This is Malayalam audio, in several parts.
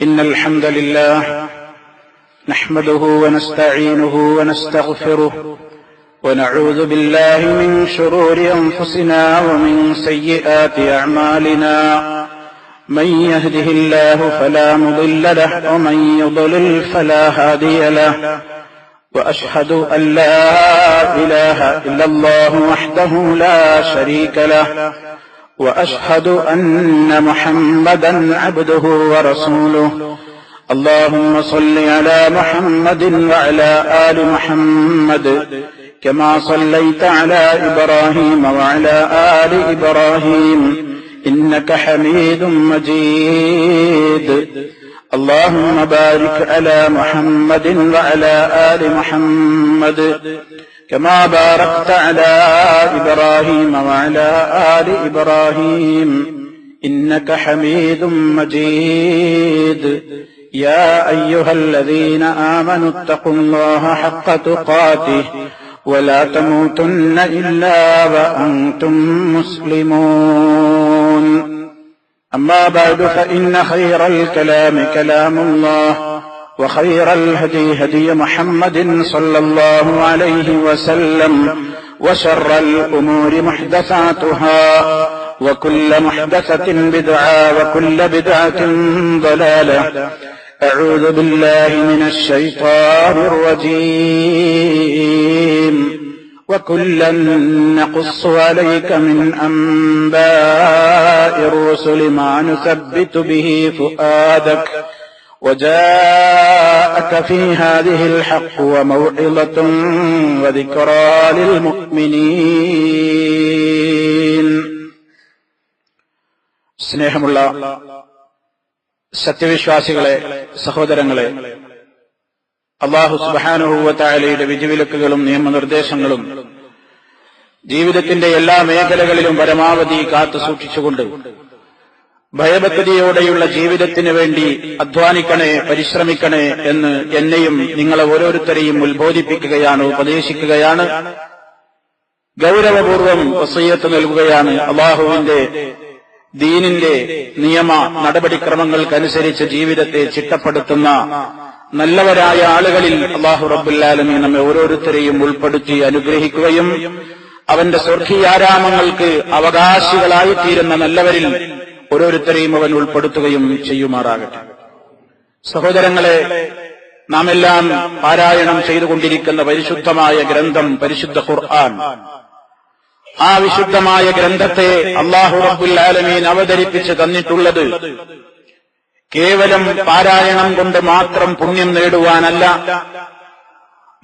إن الحمد لله نحمده ونستعينه ونستغفره ونعوذ بالله من شرور أنفسنا ومن سيئات أعمالنا من يهده الله فلا مضل له ومن يضلل فلا هادي له وأشهد أن لا إله إلا الله وحده لا شريك له وأشهد أن محمدا عبده ورسوله اللهم صل على محمد وعلى آل محمد كما صليت على إبراهيم وعلى آل إبراهيم إنك حميد مجيد اللهم بارك على محمد وعلى آل محمد كما باركت على إبراهيم وعلى آل إبراهيم إنك حميد مجيد يا أيها الذين آمنوا اتقوا الله حق تقاته ولا تموتن إلا وأنتم مسلمون أما بعد فإن خير الكلام كلام الله وخير الهدي هدي محمد صلى الله عليه وسلم وشر الأمور محدثاتها وكل محدثة بدعة وكل بدعة ضلالة أعوذ بالله من الشيطان الرجيم وكلا نقص عليك من أنباء الرسل ما نثبت به فؤادك وجاءك في هذه الحق وموعظة وذكرى للمؤمنين സ്നേഹമുള്ള സത്യവിശ്വാസികളെ, സഹോദരങ്ങളെ, അല്ലാഹു സുബ്ഹാനഹു വ തആലയുടെ വിധിവിലക്കുകളും നിയമനിർദ്ദേശങ്ങളും ജീവിതത്തിന്റെ എല്ലാ മേഖലകളിലും പരമാവധി കാത്തു സൂക്ഷിച്ചുകൊണ്ട് ഭയഭക്തിയോടെയുള്ള ജീവിതത്തിന് വേണ്ടി അധ്വാനിക്കണേ, പരിശ്രമിക്കണേ എന്ന് എന്നെയും നിങ്ങളെ ഓരോരുത്തരെയും ഉത്ബോധിപ്പിക്കുകയാണ്, ഉപദേശിക്കുകയാണ്, ഗൗരവപൂർവം വസിയ്യത്ത് നൽകുകയാണ്. അല്ലാഹുവിന്റെ ദീനിന്റെ നിയമ നടപടിക്രമങ്ങൾക്കനുസരിച്ച് ജീവിതത്തെ ചിട്ടപ്പെടുത്തുന്ന നല്ലവരായ ആളുകളിൽ അല്ലാഹു റബ്ബുൽ ആലമീൻ നമ്മെ ഓരോരുത്തരെയും ഉൾപ്പെടുത്തി അനുഗ്രഹിക്കുകയും അവന്റെ സ്വർഗീയാരാമങ്ങൾക്ക് അവകാശികളായി തീരുന്ന നല്ലവരിൽ ഓരോരുത്തരെയും അവൻ ഉൾപ്പെടുത്തുകയും ചെയ്യുമാറാകട്ടെ. സഹോദരങ്ങളെ, നാം എല്ലാം പാരായണം ചെയ്തുകൊണ്ടിരിക്കുന്ന പരിശുദ്ധമായ ഗ്രന്ഥം പരിശുദ്ധ ഖുർആൻ. ആ വിശുദ്ധമായ ഗ്രന്ഥത്തെ അല്ലാഹു റബ്ബുൽ ആലമീൻ അവതരിപ്പിച്ച് തന്നിട്ടുള്ളത് കേവലം പാരായണം കൊണ്ട് മാത്രം പുണ്യം നേടുവാനല്ല,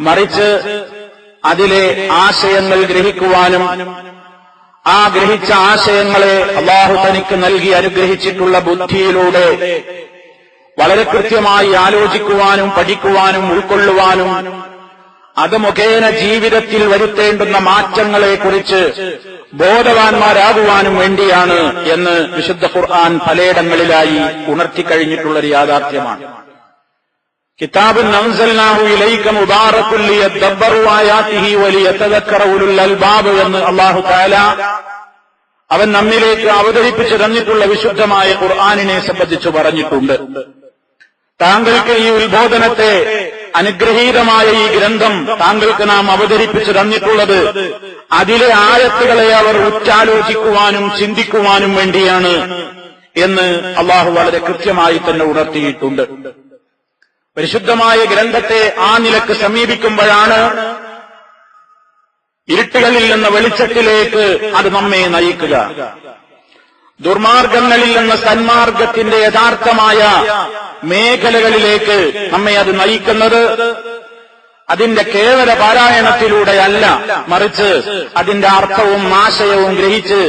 മറിച്ച് അതിലെ ആശയങ്ങൾ ഗ്രഹിക്കുവാനും ആ ഗ്രഹിച്ച ആശയങ്ങളെ അല്ലാഹു തനിക്ക് നൽകി അനുഗ്രഹിച്ചിട്ടുള്ള ബുദ്ധിയിലൂടെ വളരെ കൃത്യമായി ആലോചിക്കുവാനും പഠിക്കുവാനും ഉൾക്കൊള്ളുവാനും അത് മുഖേന ജീവിതത്തിൽ വരുത്തേണ്ടുന്ന മാറ്റങ്ങളെക്കുറിച്ച് ബോധവാന്മാരാകുവാനും വേണ്ടിയാണ് എന്ന് വിശുദ്ധ ഖുർആൻ പലയിടങ്ങളിലായി ഉണർത്തിക്കഴിഞ്ഞിട്ടുള്ളൊരു യാഥാർത്ഥ്യമാണ്. കിതാബുൻ അൻസൽനാഹു ഇലൈക മുബാറകുൻ ലിയദബ്ബറു ആയാതിഹി വലിയതദക്കറ ഉലുൽ അൽബാബ് എന്ന് അല്ലാഹു തആല അവൻ നമ്മിലേക്ക് അവതരിപ്പിച്ചു തന്നിട്ടുള്ള വിശുദ്ധമായ ഖുർആനിനെ സംബന്ധിച്ച് പറഞ്ഞിട്ടുണ്ട്. താങ്കൾക്ക് ഈ ഉത്ബോധനത്തെ, അനുഗ്രഹീതമായ ഈ ഗ്രന്ഥം താങ്കൾക്ക് നാം അവതരിപ്പിച്ചു തന്നിട്ടുള്ളത് അതിലെ ആയത്തുകളെ അവർ ഉറ്റാലോചിക്കുവാനും ചിന്തിക്കുവാനും വേണ്ടിയാണ് എന്ന് അല്ലാഹു വളരെ കൃത്യമായി തന്നെ ഉണർത്തിയിട്ടുണ്ട്. പരിശുദ്ധമായ ഗ്രന്ഥത്തെ ആ നിലക്ക് സമീപിക്കുമ്പോഴാണ് ഇരുട്ടുകളിൽ നിന്ന് വെളിച്ചത്തിലേക്ക് അത് നമ്മെ നയിക്കുക, ദുർമാർഗങ്ങളിൽ നിന്ന് സന്മാർഗത്തിന്റെ യഥാർത്ഥമായ മേഖലകളിലേക്ക് നമ്മെ അത് നയിക്കുന്നത് അതിന്റെ കേവല പാരായണത്തിലൂടെയല്ല, മറിച്ച് അതിന്റെ അർത്ഥവും ആശയവും ഗ്രഹിച്ച്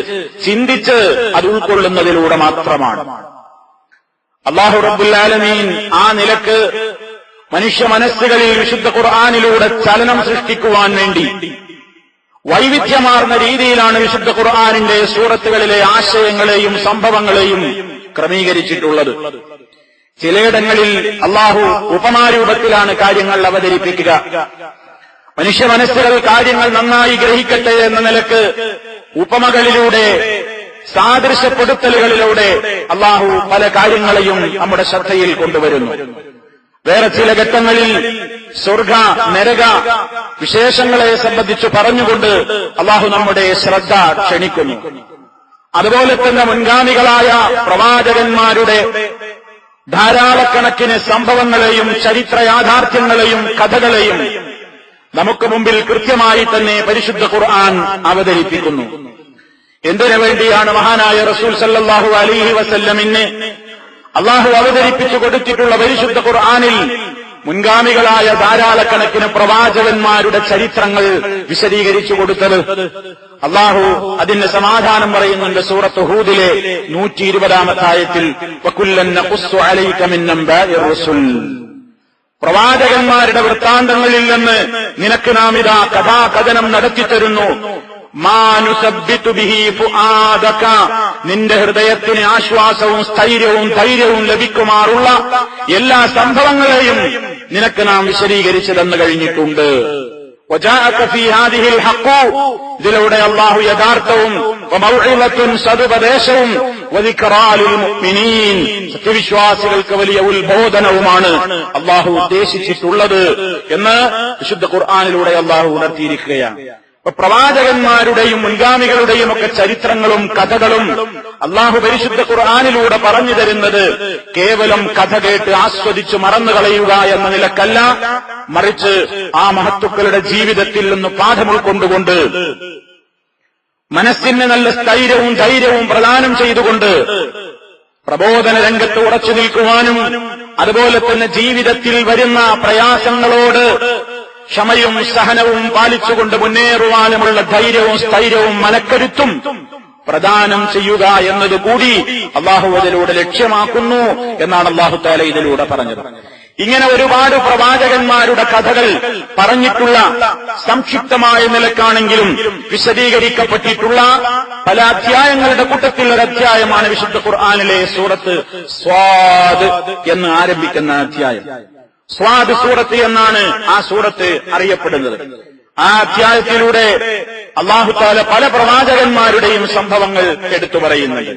ചിന്തിച്ച് അത് ഉൾക്കൊള്ളുന്നതിലൂടെ മാത്രമാണ്. അല്ലാഹു റബ്ബുൽ ആലമീൻ ആ നിലക്ക് മനുഷ്യ മനസ്സുകളിൽ വിശുദ്ധ ഖുർആനിലൂടെ ചലനം സൃഷ്ടിക്കുവാൻ വേണ്ടി വൈവിധ്യമാർന്ന രീതിയിലാണ് വിശുദ്ധ ഖുർആനിന്റെ സൂറത്തുകളിലെ ആശയങ്ങളെയും സംഭവങ്ങളെയും ക്രമീകരിച്ചിട്ടുള്ളത്. ചിലയിടങ്ങളിൽ അല്ലാഹു ഉപമാരൂപത്തിലാണ് കാര്യങ്ങൾ അവതരിപ്പിക്കുക. മനുഷ്യ മനസ്സുകൾ കാര്യങ്ങൾ നന്നായി ഗ്രഹിക്കട്ടെ എന്ന നിലക്ക് ഉപമകളിലൂടെ സാദൃശ്യപ്പെടുത്തലുകളിലൂടെ അള്ളാഹു പല കാര്യങ്ങളെയും നമ്മുടെ ശ്രദ്ധയിൽ കൊണ്ടുവരുന്നു. വേറെ ചില ഘട്ടങ്ങളിൽ സ്വർഗ നരക വിശേഷങ്ങളെ സംബന്ധിച്ച് പറഞ്ഞുകൊണ്ട് അള്ളാഹു നമ്മുടെ ശ്രദ്ധ ക്ഷണിക്കുന്നു. അതുപോലെ തന്നെ മുൻഗാമികളായ പ്രവാചകന്മാരുടെ ധാരാളക്കണക്കിന് സംഭവങ്ങളെയും ചരിത്ര യാഥാർത്ഥ്യങ്ങളെയും കഥകളെയും നമുക്ക് മുമ്പിൽ കൃത്യമായി തന്നെ പരിശുദ്ധ ഖുർആൻ അവതരിപ്പിക്കുന്നു. എന്തിനു വേണ്ടിയാണ് മഹാനായ റസൂൽ സല്ലല്ലാഹു അലൈഹി വസല്ലമിന് അള്ളാഹു അവതരിപ്പിച്ചു കൊടുത്തിട്ടുള്ള പരിശുദ്ധ ഖുർആനിൽ മുൻഗാമികളായ ധാരാളക്കണക്കിന് പ്രവാചകന്മാരുടെ ചരിത്രങ്ങൾ വിശദീകരിച്ചു കൊടുത്തത്? അള്ളാഹു അതിന് സമാധാനം പറയുന്നുണ്ട് സൂറത്ത് ഹൂദിലെ 120-ാമത്തെ ആയത്തിൽ, വകുല്ലൻ നഖുസ്സു അലൈക മിൻ അംബാഇർ റസുൽ. പ്രവാചകന്മാരുടെ വൃത്താന്തങ്ങളിൽ നിന്ന് നിനക്ക് നാം ഇതാ കഥാകഥനം നടത്തിത്തരുന്നു. മാ നുസബ്ബിതു ബിഹി ഫുആദക, നിന്റെ ഹൃദയത്തിന് ആശ്വാസവും സ്ഥൈര്യവും ധൈര്യവും ലഭിക്കുമാറുള്ള എല്ലാ സംഭവങ്ങളെയും നിനക്ക് നാം വിശദീകരിച്ചു തന്നു കഴിഞ്ഞിട്ടുണ്ട്. വജാഅക ഫീ ഹാദിഹിൽ ഹഖ്, ഇതിലൂടെ അല്ലാഹു യഥാർത്ഥവും വമൗഇളത്തുൻ സദുപദേശവും വദിക്റാ ലിൽ മുഅ്മിനീൻ, സത്യവിശ്വാസികൾക്ക് വലിയ ഉത്ബോധനവുമാണ് അല്ലാഹു ഉദ്ദേശിച്ചിട്ടുള്ളത് എന്ന് വിശുദ്ധ ഖുർആനിലൂടെ അല്ലാഹു ഉണർത്തിയിരിക്കുകയാണ്. പ്രവാചകന്മാരുടെയും മുൻഗാമികളുടെയും ഒക്കെ ചരിത്രങ്ങളും കഥകളും അള്ളാഹു പരിശുദ്ധ ഖുർആനിലൂടെ പറഞ്ഞു തരുന്നത് കേവലം കഥ കേട്ട് ആസ്വദിച്ചു മറന്നു കളയുക എന്ന നിലക്കല്ല, മറിച്ച് ആ മഹത്തുക്കളുടെ ജീവിതത്തിൽ നിന്ന് പാഠം ഉൾക്കൊണ്ടുകൊണ്ട് മനസ്സിന് നല്ല സ്ഥൈര്യവും ധൈര്യവും പ്രദാനം ചെയ്തുകൊണ്ട് പ്രബോധന രംഗത്ത് ഉറച്ചു നിൽക്കുവാനും അതുപോലെ തന്നെ ജീവിതത്തിൽ വരുന്ന പ്രയാസങ്ങളോട് ക്ഷമയും സഹനവും പാലിച്ചുകൊണ്ട് മുന്നേറുവാനുമുള്ള ധൈര്യവും സ്ഥൈര്യവും മനക്കരുത്തും പ്രദാനം ചെയ്യുക എന്നതുകൂടി അള്ളാഹു അതിലൂടെ ലക്ഷ്യമാക്കുന്നു എന്നാണ് അള്ളാഹു തആല ഇതിലൂടെ പറഞ്ഞത്. ഇങ്ങനെ ഒരുപാട് പ്രവാചകന്മാരുടെ കഥകൾ പറഞ്ഞിട്ടുള്ള സംക്ഷിപ്തമായ നിലക്കാണെങ്കിലും വിശദീകരിക്കപ്പെട്ടിട്ടുള്ള പല അധ്യായങ്ങളുടെ കൂട്ടത്തിൽ ഒരു അധ്യായമാണ് വിശുദ്ധ ഖുർആനിലെ സൂറത്ത് സ്വാദ് എന്ന് ആരംഭിക്കുന്ന അധ്യായം. സ്വാദ് സൂറത്ത് എന്നാണ് ആ സൂറത്ത് അറിയപ്പെടുന്നത്. ആ അധ്യായത്തിലൂടെ അല്ലാഹു തആല പല പ്രവാചകന്മാരുടെയും സംഭവങ്ങൾ എടുത്തു പറയുന്നുണ്ട്.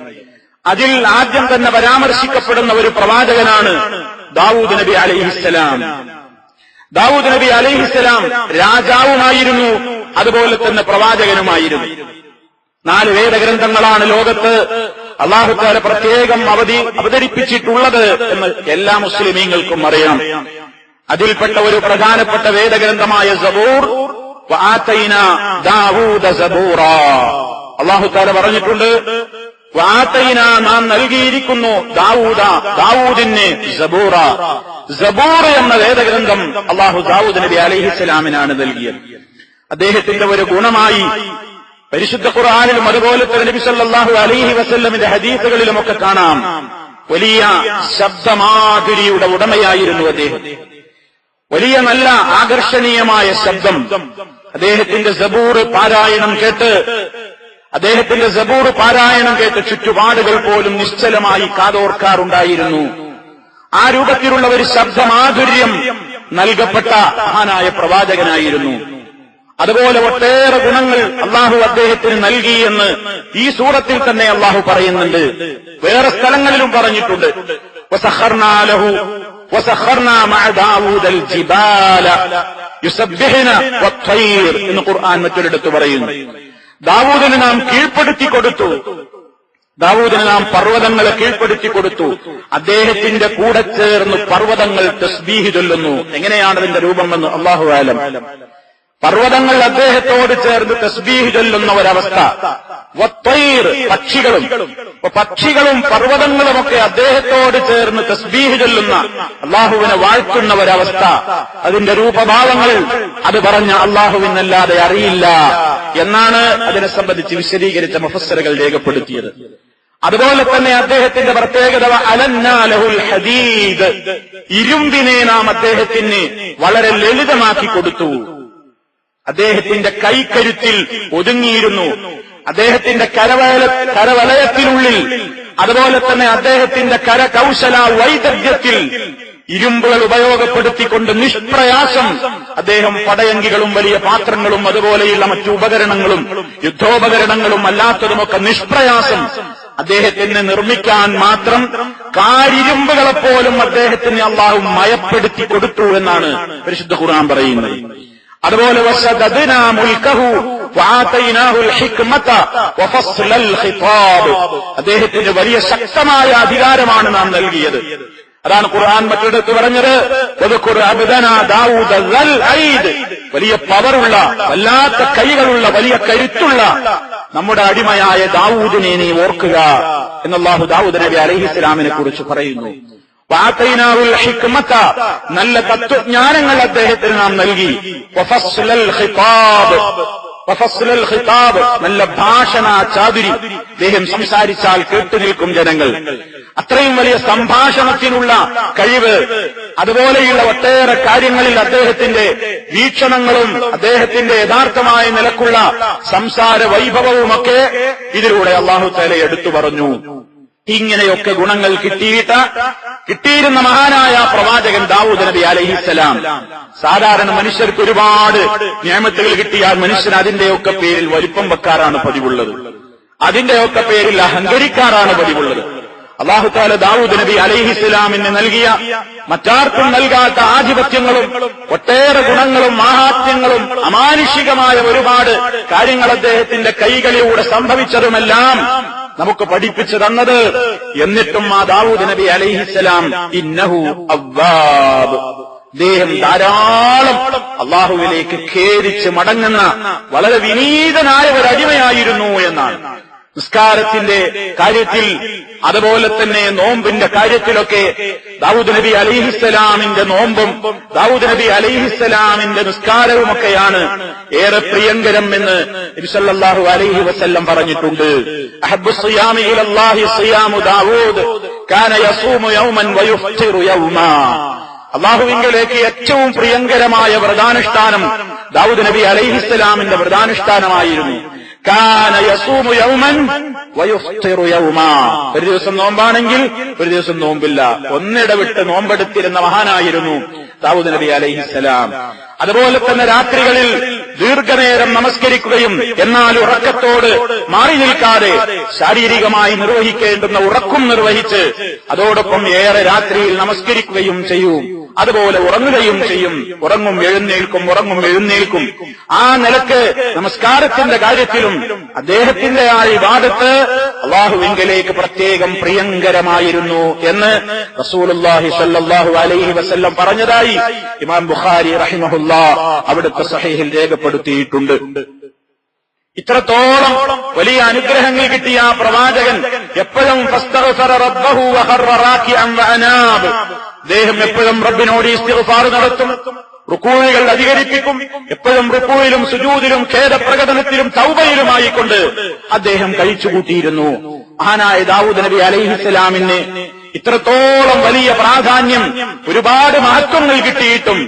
അതിൽ ആദ്യം തന്നെ പരാമർശിക്കപ്പെടുന്ന ഒരു പ്രവാചകനാണ് ദാവൂദ് നബി അലൈഹിസ്സലാം. ദാവൂദ് നബി അലൈഹിസ്സലാം രാജാവുമായിരുന്നു, അതുപോലെ തന്നെ പ്രവാചകനുമായിരുന്നു. 4 വേദഗ്രന്ഥങ്ങളാണ് ലോകത്ത് അല്ലാഹു തആല പ്രത്യേകം അവതരിപ്പിച്ചിട്ടുള്ളത് എന്ന് എല്ലാ മുസ്ലിമീങ്ങൾക്കും അറിയാം. അതിൽപ്പെട്ട ഒരു പ്രധാനപ്പെട്ട വേദഗ്രന്ഥമായ സബൂർ, വആതൈനാ ദാവൂദ സബൂറ. അല്ലാഹു തആല പറഞ്ഞിട്ടുണ്ട്, വആതൈനാ, നാം നൽകിയിരിക്കുന്നു ദാവൂദിന് സബൂറ. സബൂർ എന്ന വേദഗ്രന്ഥം അല്ലാഹു ദാവൂദ് നബി അലൈഹിസ്സലാമിനാണ് നൽകിയത്. അദ്ദേഹത്തിന്റെ ഒരു ഗുണമായി പരിശുദ്ധ ഖുർആനിലും അതുപോലെ തന്നെ നബി സല്ലല്ലാഹു അലൈഹി വസല്ലമിന്റെ ഹദീസുകളിലുമൊക്കെ കാണാം, വലിയ ശബ്ദമാധുരിയുടെ ഉടമയായിരുന്നു അദ്ദേഹം. വലിയ നല്ല ആകർഷണീയമായ ശബ്ദം. അദ്ദേഹത്തിന്റെ സബൂർ പാരായണം കേട്ട് ചുറ്റുപാടുകൾ പോലും നിശ്ചലമായി കാതോർക്കാറുണ്ടായിരുന്നു. ആ രൂപത്തിലുള്ള ഒരു ശബ്ദമാധുര്യം നൽകപ്പെട്ട മഹാനായ പ്രവാചകനായിരുന്നു. അതുപോലെ ഒട്ടേറെ ഗുണങ്ങൾ അള്ളാഹു അദ്ദേഹത്തിന് നൽകി എന്ന് ഈ സൂറത്തിൽ തന്നെ അള്ളാഹു പറയുന്നുണ്ട്. വേറെ സ്ഥലങ്ങളിലും പറഞ്ഞിട്ടുണ്ട്. വസഖർനാ മഅ ദാവൂദൽ ജിബാല യുസബ്ബിഹ്ന വത്വൈർ എന്ന് ഖുർആൻ മറ്റൊരിടത്ത് പറയുന്നു. ദാവൂദിന് നാം കീഴ്പ്പെടുത്തി കൊടുത്തു, ദാവൂദിന് നാം പർവ്വതങ്ങളെ കീഴ്പ്പെടുത്തി കൊടുത്തു. അദ്ദേഹത്തിന്റെ കൂടെ ചേർന്ന് പർവ്വതങ്ങൾ തസ്ബീഹ് ചൊല്ലുന്നു. എങ്ങനെയാണ് അതിന്റെ രൂപമെന്ന് അല്ലാഹു ആലം. പർവ്വതങ്ങൾ അദ്ദേഹത്തോട് ചേർന്ന് തസ്ബീഹ് ചൊല്ലുന്ന ഒരവസ്ഥ. വത്വൈർ, പക്ഷികളും പർവ്വതങ്ങളുമൊക്കെ അദ്ദേഹത്തോട് ചേർന്ന് തസ്ബീഹ് ചൊല്ലുന്ന, അള്ളാഹുവിനെ വാഴ്ത്തുന്ന ഒരവസ്ഥ. അതിന്റെ രൂപഭാവങ്ങൾ അത് പറഞ്ഞ അള്ളാഹുവിനല്ലാതെ അറിയില്ല എന്നാണ് അതിനെ സംബന്ധിച്ച് വിശദീകരിച്ച മുഫസ്സിറുകൾ രേഖപ്പെടുത്തിയത്. അതുപോലെ തന്നെ അദ്ദേഹത്തിന്റെ പ്രത്യേകത അലന്നാ ലഹുൽ ഹദീദ്, ഇരുമ്പിനെ നാം അദ്ദേഹത്തിന് വളരെ ലളിതമാക്കി കൊടുത്തു. അദ്ദേഹത്തിന്റെ കൈക്കരുത്തിൽ ഒതുങ്ങിയിരുന്നു. അദ്ദേഹത്തിന്റെ കരവലയത്തിനുള്ളിൽ, അതുപോലെ തന്നെ അദ്ദേഹത്തിന്റെ കരകൗശല വൈദഗ്ധ്യത്തിൽ ഇരുമ്പുകൾ ഉപയോഗപ്പെടുത്തിക്കൊണ്ട് നിഷ്പ്രയാസം അദ്ദേഹം പടയങ്കികളും വലിയ പാത്രങ്ങളും അതുപോലെയുള്ള മറ്റു ഉപകരണങ്ങളും യുദ്ധോപകരണങ്ങളും അല്ലാത്തതുമൊക്കെ നിഷ്പ്രയാസം അദ്ദേഹത്തിന് നിർമ്മിക്കാൻ മാത്രം കാരിരുമ്പുകളെപ്പോലും അദ്ദേഹത്തിന് അള്ളാഹു മയപ്പെടുത്തി കൊടുത്തു എന്നാണ് പരിശുദ്ധ ഖുർആൻ പറയുന്നത്. അതുപോലെ വശദദ്നാ മുൽക്കഹു വആതൈനാഹുൽ ഹിക്മത വഫസ്ലൽ ഖിതാബ്, അദ്ദേഹത്തിന് വലിയ ശക്തമായ അധികാരമാണ് നാം നൽകിയത്. അതാണ് ഖുർആൻ മറ്റിടത്ത് പറഞ്ഞത് വദ്കുർ അബ്ദനാ ദാവൂദ ദൽ ഐദ്, വലിയ പവറുള്ള വല്ലാത്ത കൈകളുള്ള വലിയ കരുത്തുള്ള നമ്മുടെ അടിമയായ ദാവൂദിനെ നീ ഓർക്കുക എന്ന് അല്ലാഹു ദാവൂദ് നബി അലൈഹിസ്സലാമിനെ കുറിച്ച് പറയുന്നു. വആതൈനാഹുൽ ഹിക്മത, നല്ല തത്വജ്ഞാനങ്ങൾ അദ്ദേഹത്തിന് നാം നൽകി. വഫസ്ലൽ ഖിതാബ്, വഫസ്ലൽ ഖിതാബ്, നല്ല ഭാഷണ ചാതുരി, അദ്ദേഹം സംസാരിച്ചാൽ കേട്ടുനിൽക്കും ജനങ്ങൾ. അത്രയും വലിയ സംഭാഷണത്തിനുള്ള കഴിവ്, അതുപോലെയുള്ള ഒട്ടേറെ കാര്യങ്ങളിൽ അദ്ദേഹത്തിന്റെ വീക്ഷണങ്ങളും അദ്ദേഹത്തിന്റെ യഥാർത്ഥമായ നിലക്കുള്ള സംസാര വൈഭവവുമൊക്കെ ഇതിലൂടെ അല്ലാഹു തആല എടുത്തു പറഞ്ഞു. ഇങ്ങനെയൊക്കെ ഗുണങ്ങൾ കിട്ടിയിരുന്ന മഹാനായ പ്രവാചകൻ ദാവൂദ് നബി അലൈഹിസ്സലാം. സാധാരണ മനുഷ്യർക്ക് ഒരുപാട് നിഅമത്തുകൾ കിട്ടിയാൽ മനുഷ്യൻ അതിന്റെയൊക്കെ പേരിൽ വലിപ്പം വെക്കാറാണ് പതിവുള്ളത്, അതിന്റെയൊക്കെ പേരിൽ അഹങ്കരിക്കാറാണ് പതിവുള്ളത്. അല്ലാഹു തആല ദാവൂദ് നബി അലൈഹിസ്സലാമിന് നൽകിയ മറ്റാർക്കും നൽകാത്ത ആധിപത്യങ്ങളും ഒട്ടേറെ ഗുണങ്ങളും മാഹാത്മ്യങ്ങളും അമാനുഷികമായ ഒരുപാട് കാര്യങ്ങൾ അദ്ദേഹത്തിന്റെ കൈകളിലൂടെ സംഭവിച്ചതുമെല്ലാം നമുക്ക് പഠിപ്പിച്ചു തന്നത്. എന്നിട്ടും ആ ദാവൂദ് നബി അലൈഹിസ്സലാം ഇന്നഹു അവ്വാബ്, അദ്ദേഹം ധാരാളം അള്ളാഹുവിലേക്ക് ഖേദിച്ച് മടങ്ങുന്ന വളരെ വിനീതനായ ഒരു അടിമയായിരുന്നു എന്നാണ്. നിസ്കാരത്തിന്റെ കാര്യത്തിൽ അതുപോലെ തന്നെ നോമ്പിന്റെ കാര്യത്തിലൊക്കെ ദാവൂദ് നബി അലൈഹിസ്സലാമിന്റെ നോമ്പും ദാവൂദ് നബി അലൈഹിസ്സലാമിന്റെ നിസ്കാരവുമൊക്കെയാണ് ഏറെ പ്രിയങ്കരം എന്ന് നബി സല്ലല്ലാഹു അലൈഹി വസല്ലം പറഞ്ഞിട്ടുണ്ട്. അഹബ്ബു സിയാമി ഇലല്ലാഹി സിയാമു ദാവൂദ് കാന യസൂമു യൗമൻ വയുഫ്തിറു യൗമാ, അല്ലാഹുവിങ്കലേക്ക് ഏറ്റവും പ്രിയങ്കരമായ വ്രതാനുഷ്ഠാനം ദാവൂദ് നബി അലൈഹിസ്സലാമിന്റെ വ്രതാനുഷ്ഠാനമായിരുന്നു. കാന യസൂമു യൗമൻ വയുഫ്തിറു യൗമാ, ഒരു ദിവസം നോമ്പാണെങ്കിൽ ഒരു ദിവസം നോമ്പില്ല, ഒന്നിടവിട്ട് നോമ്പെടുത്തിരുന്ന മഹാനായിരുന്നു ദാവൂദ് നബി അലൈഹിസ്സലാം. അതുപോലെ തന്നെ രാത്രികളിൽ ദീർഘനേരം നമസ്കരിക്കുകയും എന്നാൽ ഉറക്കത്തോട് മാറി നിൽക്കാതെ ശാരീരികമായി നിർവഹിക്കേണ്ടുന്ന ഉറക്കും നിർവഹിച്ച് അതോടൊപ്പം ഏറെ രാത്രിയിൽ നമസ്കരിക്കുകയും ചെയ്യും. അതുപോലെ ഉറങ്ങുകയും ചെയ്യും. ഉറങ്ങും എഴുന്നേൽക്കും, ഉറങ്ങും എഴുന്നേൽക്കും. ആ നിലക്ക് നമസ്കാരത്തിന്റെ കാര്യത്തിലും അദ്ദേഹത്തിന്റെ ആ ഇബാദത്ത് അല്ലാഹുവിങ്കലേക്ക് പ്രത്യേകം പ്രിയങ്കരമായിരുന്നു എന്ന് റസൂലുള്ളാഹി സ്വല്ലല്ലാഹു അലൈഹി വസല്ലം പറഞ്ഞതായി ഇമാം ബുഖാരി റഹിമഹുല്ലാഹ് അവിടുത്തെ സഹീഹിൽ രേഖപ്പെടുത്തിയിട്ടുണ്ട്. ഇത്രത്തോളം വലിയ അനുഗ്രഹങ്ങൾ കിട്ടിയ ആ പ്രവാചകൻ എപ്പോഴും ഫസ്തഗ്ഫറ റബ്ബഹു വഖറ റാക്കിഅൻ വഅനാബ്, അദ്ദേഹം എപ്പോഴും റബ്ബിനോട് ഇസ്തിഗ്ഫാർ നടത്തും, റുക്കൂഉകൾ അധികരിപ്പിക്കും. എപ്പോഴും റുക്കൂഇലും സുജൂദിലും ഖേദപ്രകടനത്തിലും തൗബയിലുമായിക്കൊണ്ട് അദ്ദേഹം കഴിച്ചുകൂട്ടിയിരുന്നു. മഹാനായ ദാവൂദ് നബി അലൈഹിസ്സലാമിന് ഇത്രത്തോളം വലിയ പ്രാധാന്യം, ഒരുപാട് മഹത്വങ്ങൾ കിട്ടിയിട്ടും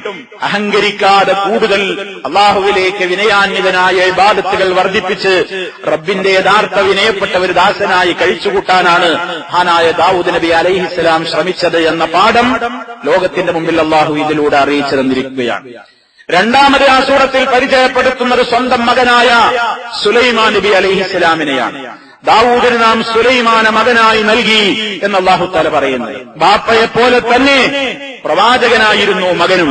അഹങ്കരിക്കാതെ കൂടുതൽ അള്ളാഹുവിലേക്ക് വിനയാന്വിതനായ ഇബാദത്തുകൾ വർദ്ധിപ്പിച്ച് റബ്ബിന്റെ യഥാർത്ഥ വിനയപ്പെട്ട ഒരു ദാസനായി കഴിച്ചുകൂട്ടാനാണ് മഹാനായ ദാവൂദ് നബി അലൈഹിസ്സലാം ശ്രമിച്ചത് എന്ന പാഠം ലോകത്തിന്റെ മുമ്പിൽ അള്ളാഹു ഇതിലൂടെ അറിയിച്ചു തന്നിരിക്കുകയാണ്. രണ്ടാമത് ആ സൂറത്തിൽ പരിചയപ്പെടുത്തുന്നത് സ്വന്തം മകനായ സുലൈമാൻ നബി അലൈഹിസ്സലാമിനെയാണ്. ദാവൂദിന് നാം സുലൈമാനെ മകനായി നൽകി എന്ന് അല്ലാഹു തആല പറയുന്നത്. ബാപ്പയെപ്പോലെ തന്നെ പ്രവാചകനായിരുന്നു മകനും,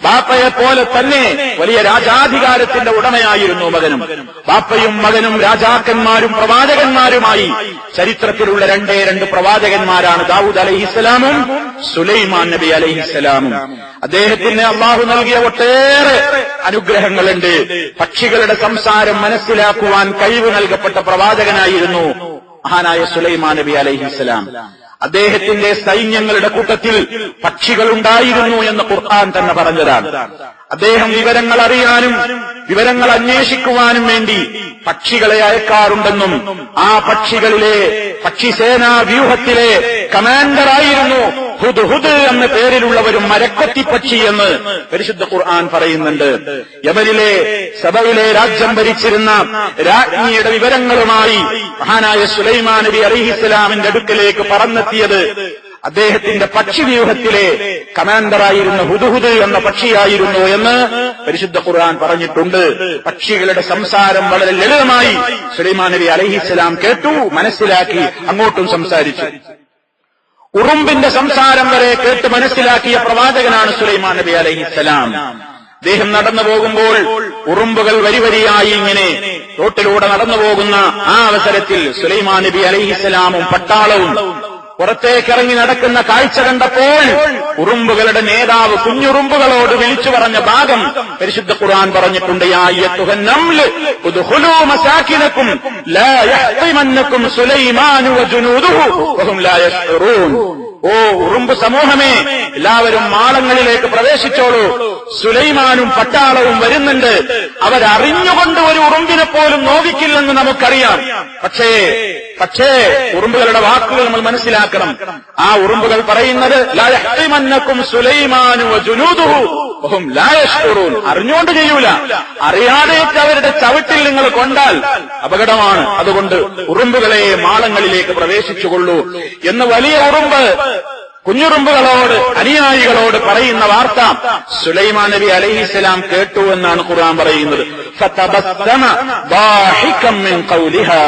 ബാപ്പയെപ്പോലെ തന്നെ വലിയ രാജാധികാരത്തിന്റെ ഉടമയായിരുന്നു മകനും. ബാപ്പയും മകനും രാജാക്കന്മാരും പ്രവാചകന്മാരുമായി ചരിത്രത്തിലുള്ള രണ്ട് പ്രവാചകന്മാരാണ് ദാവൂദ് അലൈഹിസ്സലാമും സുലൈമാൻ നബി അലൈഹിസ്സലാമും. അദ്ദേഹത്തിന് അള്ളാഹു നൽകിയ ഒട്ടേറെ അനുഗ്രഹങ്ങളുണ്ട്. പക്ഷികളുടെ സംസാരം മനസ്സിലാക്കുവാൻ കഴിവ് നൽകപ്പെട്ട പ്രവാചകനായിരുന്നു മഹാനായ സുലൈമാൻ നബി അലൈഹിസ്സലാം. അദ്ദേഹത്തിന്റെ സൈന്യങ്ങളുടെ കൂട്ടത്തിൽ പക്ഷികളുണ്ടായിരുന്നു എന്ന് ഖുർആൻ തന്നെ പറഞ്ഞതാണ്. അദ്ദേഹം വിവരങ്ങൾ അറിയാനും വിവരങ്ങൾ അന്വേഷിക്കുവാനും വേണ്ടി പക്ഷികളെ അയക്കാറുണ്ടെന്നും ആ പക്ഷികളിലെ പക്ഷിസേനാ വ്യൂഹത്തിലെ കമാൻഡറായിരുന്നു ഹുദ്ഹുദ് എന്ന പേരിലുള്ള ഒരു മരക്കൊത്തി പക്ഷി എന്ന് പരിശുദ്ധ ഖുർആൻ പറയുന്നുണ്ട്. യമനിലെ സബയിലെ രാജ്യം ഭരിച്ചിരുന്ന രാജ്ഞിയുടെ വിവരങ്ങളുമായി മഹാനായ സുലൈമാൻ നബി അലൈഹിസ്സലാമിന്റെ അടുക്കലേക്ക് പറന്നെത്തിയത് അദ്ദേഹത്തിന്റെ പക്ഷിവ്യൂഹത്തിലെ കമാൻഡറായിരുന്ന ഹുദ്ഹുദ് എന്ന പക്ഷിയായിരുന്നു എന്ന് പരിശുദ്ധ ഖുർആൻ പറഞ്ഞിട്ടുണ്ട്. പക്ഷികളുടെ സംസാരം വളരെ ലളിതമായി സുലൈമാൻ നബി അലൈഹിസ്സലാം കേട്ടു, മനസ്സിലാക്കി, അങ്ങോട്ടും സംസാരിച്ചു. ഉറുമ്പിന്റെ സംസാരം വരെ കേട്ട് മനസ്സിലാക്കിയ പ്രവാചകനാണ് സുലൈമാൻ നബി അലൈഹിസ്സലാം. അദ്ദേഹം നടന്നു പോകുമ്പോൾ ഉറുമ്പുകൾ വരിവരിയായി ഇങ്ങനെ റോട്ടിലൂടെ നടന്നു പോകുന്ന ആ അവസരത്തിൽ സുലൈമാൻ നബി അലൈഹിസ്സലാമും പട്ടാളവും പുറത്തേക്കിറങ്ങി നടക്കുന്ന കാഴ്ച കണ്ടപ്പോൾ ഉറുമ്പുകളുടെ നേതാവ് കുഞ്ഞുറുമ്പുകളോട് വിളിച്ചു പറഞ്ഞ ഭാഗം പരിശുദ്ധ ഖുർആൻ പറഞ്ഞിട്ടുണ്ട്. യാ അയ്യത്തുഹൻ നംല് ഉദ്ഖുലൂ മസാകിനകും ലാ യഹ്തിമന്നകും സുലൈമാനു വജുനൂദുഹു വഹും ലാ യശ്ഉറൂൻ. ഓ ഉറുമ്പ് സമൂഹമേ, എല്ലാവരും മാളങ്ങളിലേക്ക് പ്രവേശിച്ചോളൂ, സുലൈമാനും പട്ടാളവും വരുന്നുണ്ട്. അവരറിഞ്ഞുകൊണ്ട് ഒരു ഉറുമ്പിനെ പോലും നോവിക്കില്ലെന്ന് നമുക്കറിയാം. പക്ഷേ ഉറുമ്പുകളുടെ വാക്കുകൾ നമ്മൾ മനസ്സിലാക്കണം. ആ ഉറുമ്പുകൾ പറയുന്നത് ലാ യഹ്തിമന്നകും സുലൈമാനു വജുനൂദുഹു വഹും ലാ യശ്ഉറൂൻ. അറിഞ്ഞുകൊണ്ട് ചെയ്യൂല, അറിയാതെ അവരുടെ ചവിട്ടിൽ നിങ്ങൾ കൊണ്ടാൽ അപകടമാണ്. അതുകൊണ്ട് ഉറുമ്പുകളെ മാളങ്ങളിലേക്ക് പ്രവേശിച്ചുകൊള്ളൂ എന്ന് വലിയ ഉറുമ്പ് കുഞ്ഞുറുമ്പുകളോട്, അനുയായികളോട് പറയുന്ന വാർത്ത സുലൈമാൻ നബി അലൈഹിസ്സലാം കേട്ടു എന്നാണ് ഖുർആൻ പറയുന്നത്. ഫതബസ്സമ ضاحكا من قولها.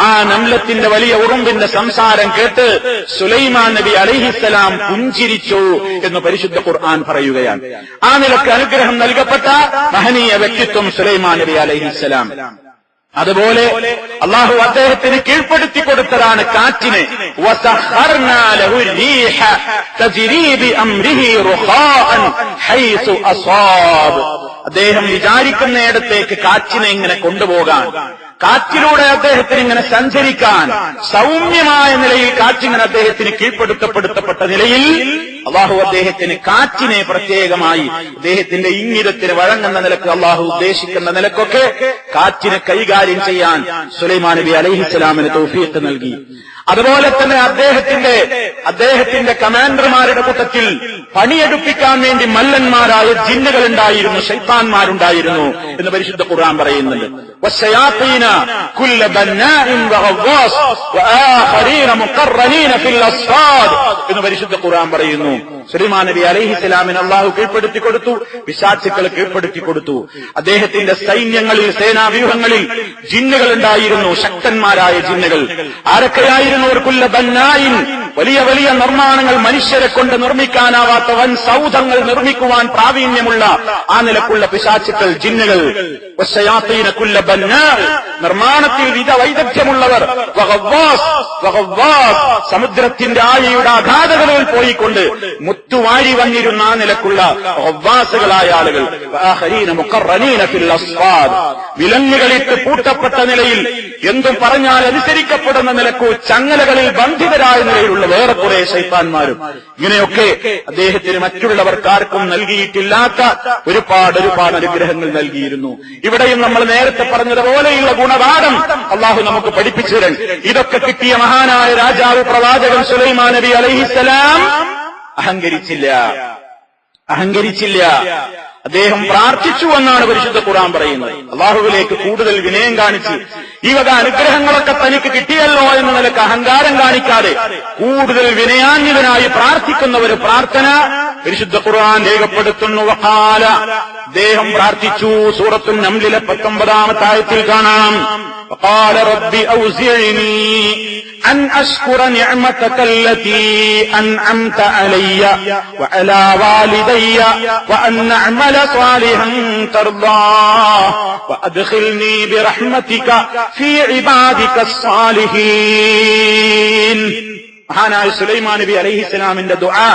ആ നംലത്തിന്റെ വലിയ ഉറുമ്പിന്റെ സംസാരം കേട്ട് സുലൈമാൻ നബി അലൈഹിസ്സലാം പുഞ്ചിരിച്ചു എന്ന് പരിശുദ്ധ ഖുർആൻ പറയുകയാണ്. ആ നിലക്ക് അനുഗ്രഹം നൽകപ്പെട്ട മഹനീയ വ്യക്തിത്വം സുലൈമാൻ നബി അലൈഹിസ്സലാം. അതുപോലെ അള്ളാഹു അദ്ദേഹത്തിന് കീഴ്പ്പെടുത്തി കൊടുത്തതാണ് കാറ്റിനെ. വസഖർനാ ലഹു റീഹ തജ്രീ ബിഅംരിഹി റുഖാഅൻ ഹൈസു അസാബ്. അദ്ദേഹം വിചാരിക്കുന്നിടത്തേക്ക് കാറ്റിനെ ഇങ്ങനെ കൊണ്ടുപോകാൻ, കാറ്റിലൂടെ അദ്ദേഹത്തിന് ഇങ്ങനെ സഞ്ചരിക്കാൻ, സൗമ്യമായ നിലയിൽ കാറ്റിങ്ങനെ അദ്ദേഹത്തിന് കീഴ്പ്പെടുത്തപ്പെടുത്തപ്പെട്ട നിലയിൽ അള്ളാഹു അദ്ദേഹത്തിന് കാറ്റിനെ പ്രത്യേകമായി അദ്ദേഹത്തിന്റെ ഇംഗിതത്തിന് വഴങ്ങുന്ന നിലക്ക് അള്ളാഹു ഉദ്ദേശിക്കുന്ന നിലക്കൊക്കെ കാറ്റിനെ കൈകാര്യം ചെയ്യാൻ സുലൈമാൻ നബി അലൈഹിസ്സലാമിന് തൗഫീഖ് നൽകി. അതുപോലെ തന്നെ അദ്ദേഹത്തിന്റെ കമാൻഡർമാരുടെ കൂട്ടത്തിൽ പണിയെടുപ്പിക്കാൻ വേണ്ടി മല്ലന്മാരായ ജിന്നുകൾ ഉണ്ടായിരുന്നു, ശൈത്താന്മാരുണ്ടായിരുന്നു എന്ന് പരിശുദ്ധ ഖുർആൻ പറയുന്നുണ്ട്. വശയാത്തീന കുല്ല ബന്നാഇൻ വഗവാസ് വആഖരീന മുഖറനീന ഫിൽ അസ്ഫാദ് എന്ന് പരിശുദ്ധ ഖുർആൻ പറയുന്നു. സുലൈമാൻ നബി അലൈഹിസ്സലാമിന് അല്ലാഹു കീഴ്പ്പെടുത്തി കൊടുത്തു, പിശാചുക്കളെ കീഴ്പ്പെടുത്തി കൊടുത്തു. അദ്ദേഹത്തിന്റെ സൈന്യങ്ങളിൽ, സേനാവ്യൂഹങ്ങളിൽ ജിന്നുകൾ ഉണ്ടായിരുന്നു, ശക്തന്മാരായ ജിന്നുകൾ. ആരൊക്കെയായിരുന്നു? കുല്ല ബന്നായിൻ, വലിയ വലിയ നിർമ്മാണങ്ങൾ, മനുഷ്യരെ കൊണ്ട് നിർമ്മിക്കാനാവാത്ത വൻ സൗധങ്ങൾ നിർമ്മിക്കുവാൻ പ്രാവീണ്യമുള്ള ആ നിലക്കുള്ള പിശാചുക്കൾ, ജിന്നുകൾ. വശയാത്തീന കുല്ല ബന്നാ, നിർമ്മാണത്തിൽ വൈദഗ്ധ്യമുള്ളവർ. വഗവാസ്, സമുദ്രത്തിന്റെ ആഴിയുടെ അഗാധതകളിൽ പോയിക്കൊണ്ട് മുത്തുവാരി വന്നിരുന്ന ആ നിലക്കുള്ള വഗ്വാസുകളായ ആളുകൾ. വആഖരീന മുഖറനീന ഫിൽ അസ്ഫാദ്, വിലങ്ങുകളിട്ട് പൂട്ടപ്പെട്ട നിലയിൽ എന്തും പറഞ്ഞാൽ അനുസരിക്കപ്പെടുന്ന നിലക്കു ചങ്ങലകളിൽ ബന്ധിതരായ നിലയിലുള്ള വേറെ കുറെ ശൈത്താന്മാരും. ഇങ്ങനെയൊക്കെ അദ്ദേഹത്തിന് മറ്റുള്ളവർക്കാർക്കും നൽകിയിട്ടില്ലാത്ത ഒരുപാട് അനുഗ്രഹങ്ങൾ നൽകിയിരുന്നു. ഇവിടെയും നമ്മൾ നേരത്തെ പറഞ്ഞതുപോലെയുള്ള ഗുണപാഠം അള്ളാഹു നമുക്ക് പഠിപ്പിച്ചു തരും. ഇതൊക്കെ കിട്ടിയ മഹാനായ രാജാവ് പ്രവാചകൻ സുലൈമാൻ നബി അലൈഹിസ്സലാം അഹങ്കരിച്ചില്ല. അദ്ദേഹം പ്രാർത്ഥിച്ചു എന്നാണ് പരിശുദ്ധ ഖുർആൻ പറയുന്നത്. അള്ളാഹുവിലേക്ക് കൂടുതൽ വിനയം കാണിച്ച് ഈ വക അനുഗ്രഹങ്ങളൊക്കെ തനിക്ക് കിട്ടിയല്ലോ എന്ന നിലക്ക് അഹങ്കാരം കാണിക്കാതെ കൂടുതൽ വിനയാന്വിതനായി പ്രാർത്ഥിക്കുന്ന ഒരു പ്രാർത്ഥന പരിശുദ്ധ ഖുർആൻ രേഖപ്പെടുത്തുന്നു. വഖാല, അദ്ദേഹം പ്രാർത്ഥിച്ചു. സൂറത്തുൻ നംലിലെ 19-ാമത്തെ ആയത്തിൽ കാണാം. وقال رب أوزعني أن أشكر نعمتك التي أنعمت علي وعلى والدي وأن أعمل صالحا ترضاه وأدخلني برحمتك في عبادك الصالحين. മഹാനായ സുലൈമാൻ നബി അലൈഹിസ്സലാമിന്റെ ദുആ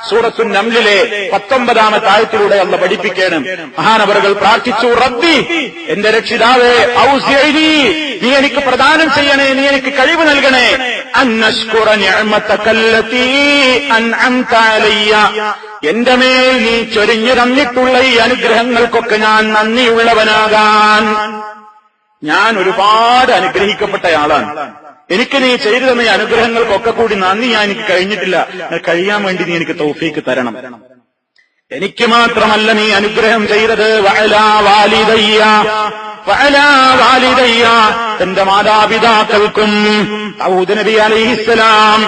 സൂറത്തുൻ നംലിലെ 19-ാമത്തെ ആയത്തിലൂടെ അല്ലാഹു പഠിപ്പിക്കണം. മഹാനവറുകൾ പ്രാർത്ഥിച്ചു, റബ്ബി, എന്റെ രക്ഷിതാവേ, ഔസിഇനി, നീ എനിക്ക് പ്രദാനം ചെയ്യണേ, നീ എനിക്ക് കഴിവ് നൽകണേ. അൻഅശ്കുറ നിഅമതകല്ലതീ അൻഅംത അലയ്യ, എന്റെ മേൽ നീ ചൊരിഞ്ഞു തന്നിട്ടുള്ള ഈ അനുഗ്രഹങ്ങൾക്കൊക്കെ ഞാൻ നന്ദിയുള്ളവനാകാൻ. ഞാൻ ഒരുപാട് അനുഗ്രഹിക്കപ്പെട്ടയാളാണ്. എനിക്ക് നീ ചെയ്തു തന്ന ഈ അനുഗ്രഹങ്ങൾക്കൊക്കെ കൂടി നന്ദി എനിക്ക് കഴിഞ്ഞിട്ടില്ല. കഴിയാൻ വേണ്ടി നീ എനിക്ക് തൗഫീക്ക് തരണം. എനിക്ക് മാത്രമല്ല നീ അനുഗ്രഹം ചെയ്തത്, വഅലാ വാലിദയ്യ, വഅലാ വാലിദയ്യ, എന്റെ മാതാപിതാക്കൾക്കും. ദാവൂദ് നബി അലൈഹിസ്സലാം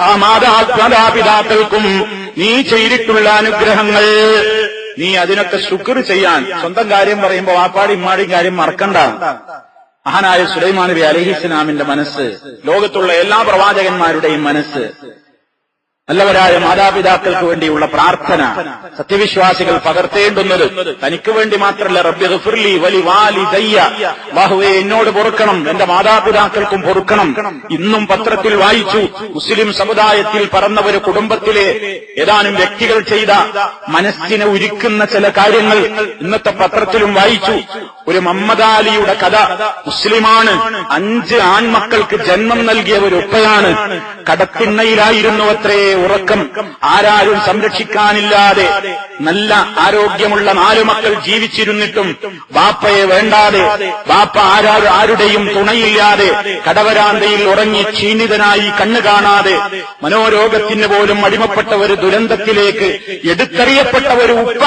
ആ മാതാപിതാക്കൾക്കും നീ ചെയ്തിട്ടുള്ള അനുഗ്രഹങ്ങൾ, നീ അതിനൊക്കെ ശുക്ർ ചെയ്യാൻ. സ്വന്തം കാര്യം പറയുമ്പോ വാപ്പാടി ഇമ്മാടിയും കാര്യം മറക്കണ്ട. മഹാനായ സുലൈമാൻ നബി അലൈഹിസ്സലാമിന്റെ മനസ്സ്, ലോകത്തുള്ള എല്ലാ പ്രവാചകന്മാരുടെയും മനസ്സ്, നല്ലവരായ മാതാപിതാക്കൾക്ക് വേണ്ടിയുള്ള പ്രാർത്ഥന സത്യവിശ്വാസികൾ പകർത്തേണ്ടുന്നത്. തനിക്ക് വേണ്ടി മാത്രമല്ല, റബ്ബി ഗ്ഫിർലി വലി വാലിദയ്യ, അല്ലാഹുവേ എന്നോട് പൊറുക്കണം, എന്റെ മാതാപിതാക്കൾക്കും പൊറുക്കണം. ഇന്നും പത്രത്തിൽ വായിച്ചു, മുസ്ലിം സമുദായത്തിൽ പറന്ന ഒരു കുടുംബത്തിലെ ഏതാനും വ്യക്തികൾ ചെയ്ത മനസ്സിനെ ഉരുക്കുന്ന ചില കാര്യങ്ങൾ ഇന്നത്തെ പത്രത്തിലും വായിച്ചു. ഒരു മമ്മദാലിയുടെ കഥ. മുസ്ലിമാണ്, 5 ആൺമക്കൾക്ക് ജന്മം നൽകിയ ഒരു ഉപ്പയാണ്. കടത്തിണ്ണയിലായിരുന്നു അത്രേ ഉറക്കം. ആരാരും സംരക്ഷിക്കാനില്ലാതെ നല്ല ആരോഗ്യമുള്ള 4 മക്കൾ ജീവിച്ചിരുന്നിട്ടും ബാപ്പയെ വേണ്ടാതെ, ബാപ്പ ആരുടെയും തുണയില്ലാതെ കടവരാന്തയിൽ ഉറങ്ങി ക്ഷീണിതനായി കണ്ണു കാണാതെ മനോരോഗത്തിന് പോലും അടിമപ്പെട്ട ഒരു ദുരന്തത്തിലേക്ക് എടുത്തെറിയപ്പെട്ട ഒരു ഉപ്പ.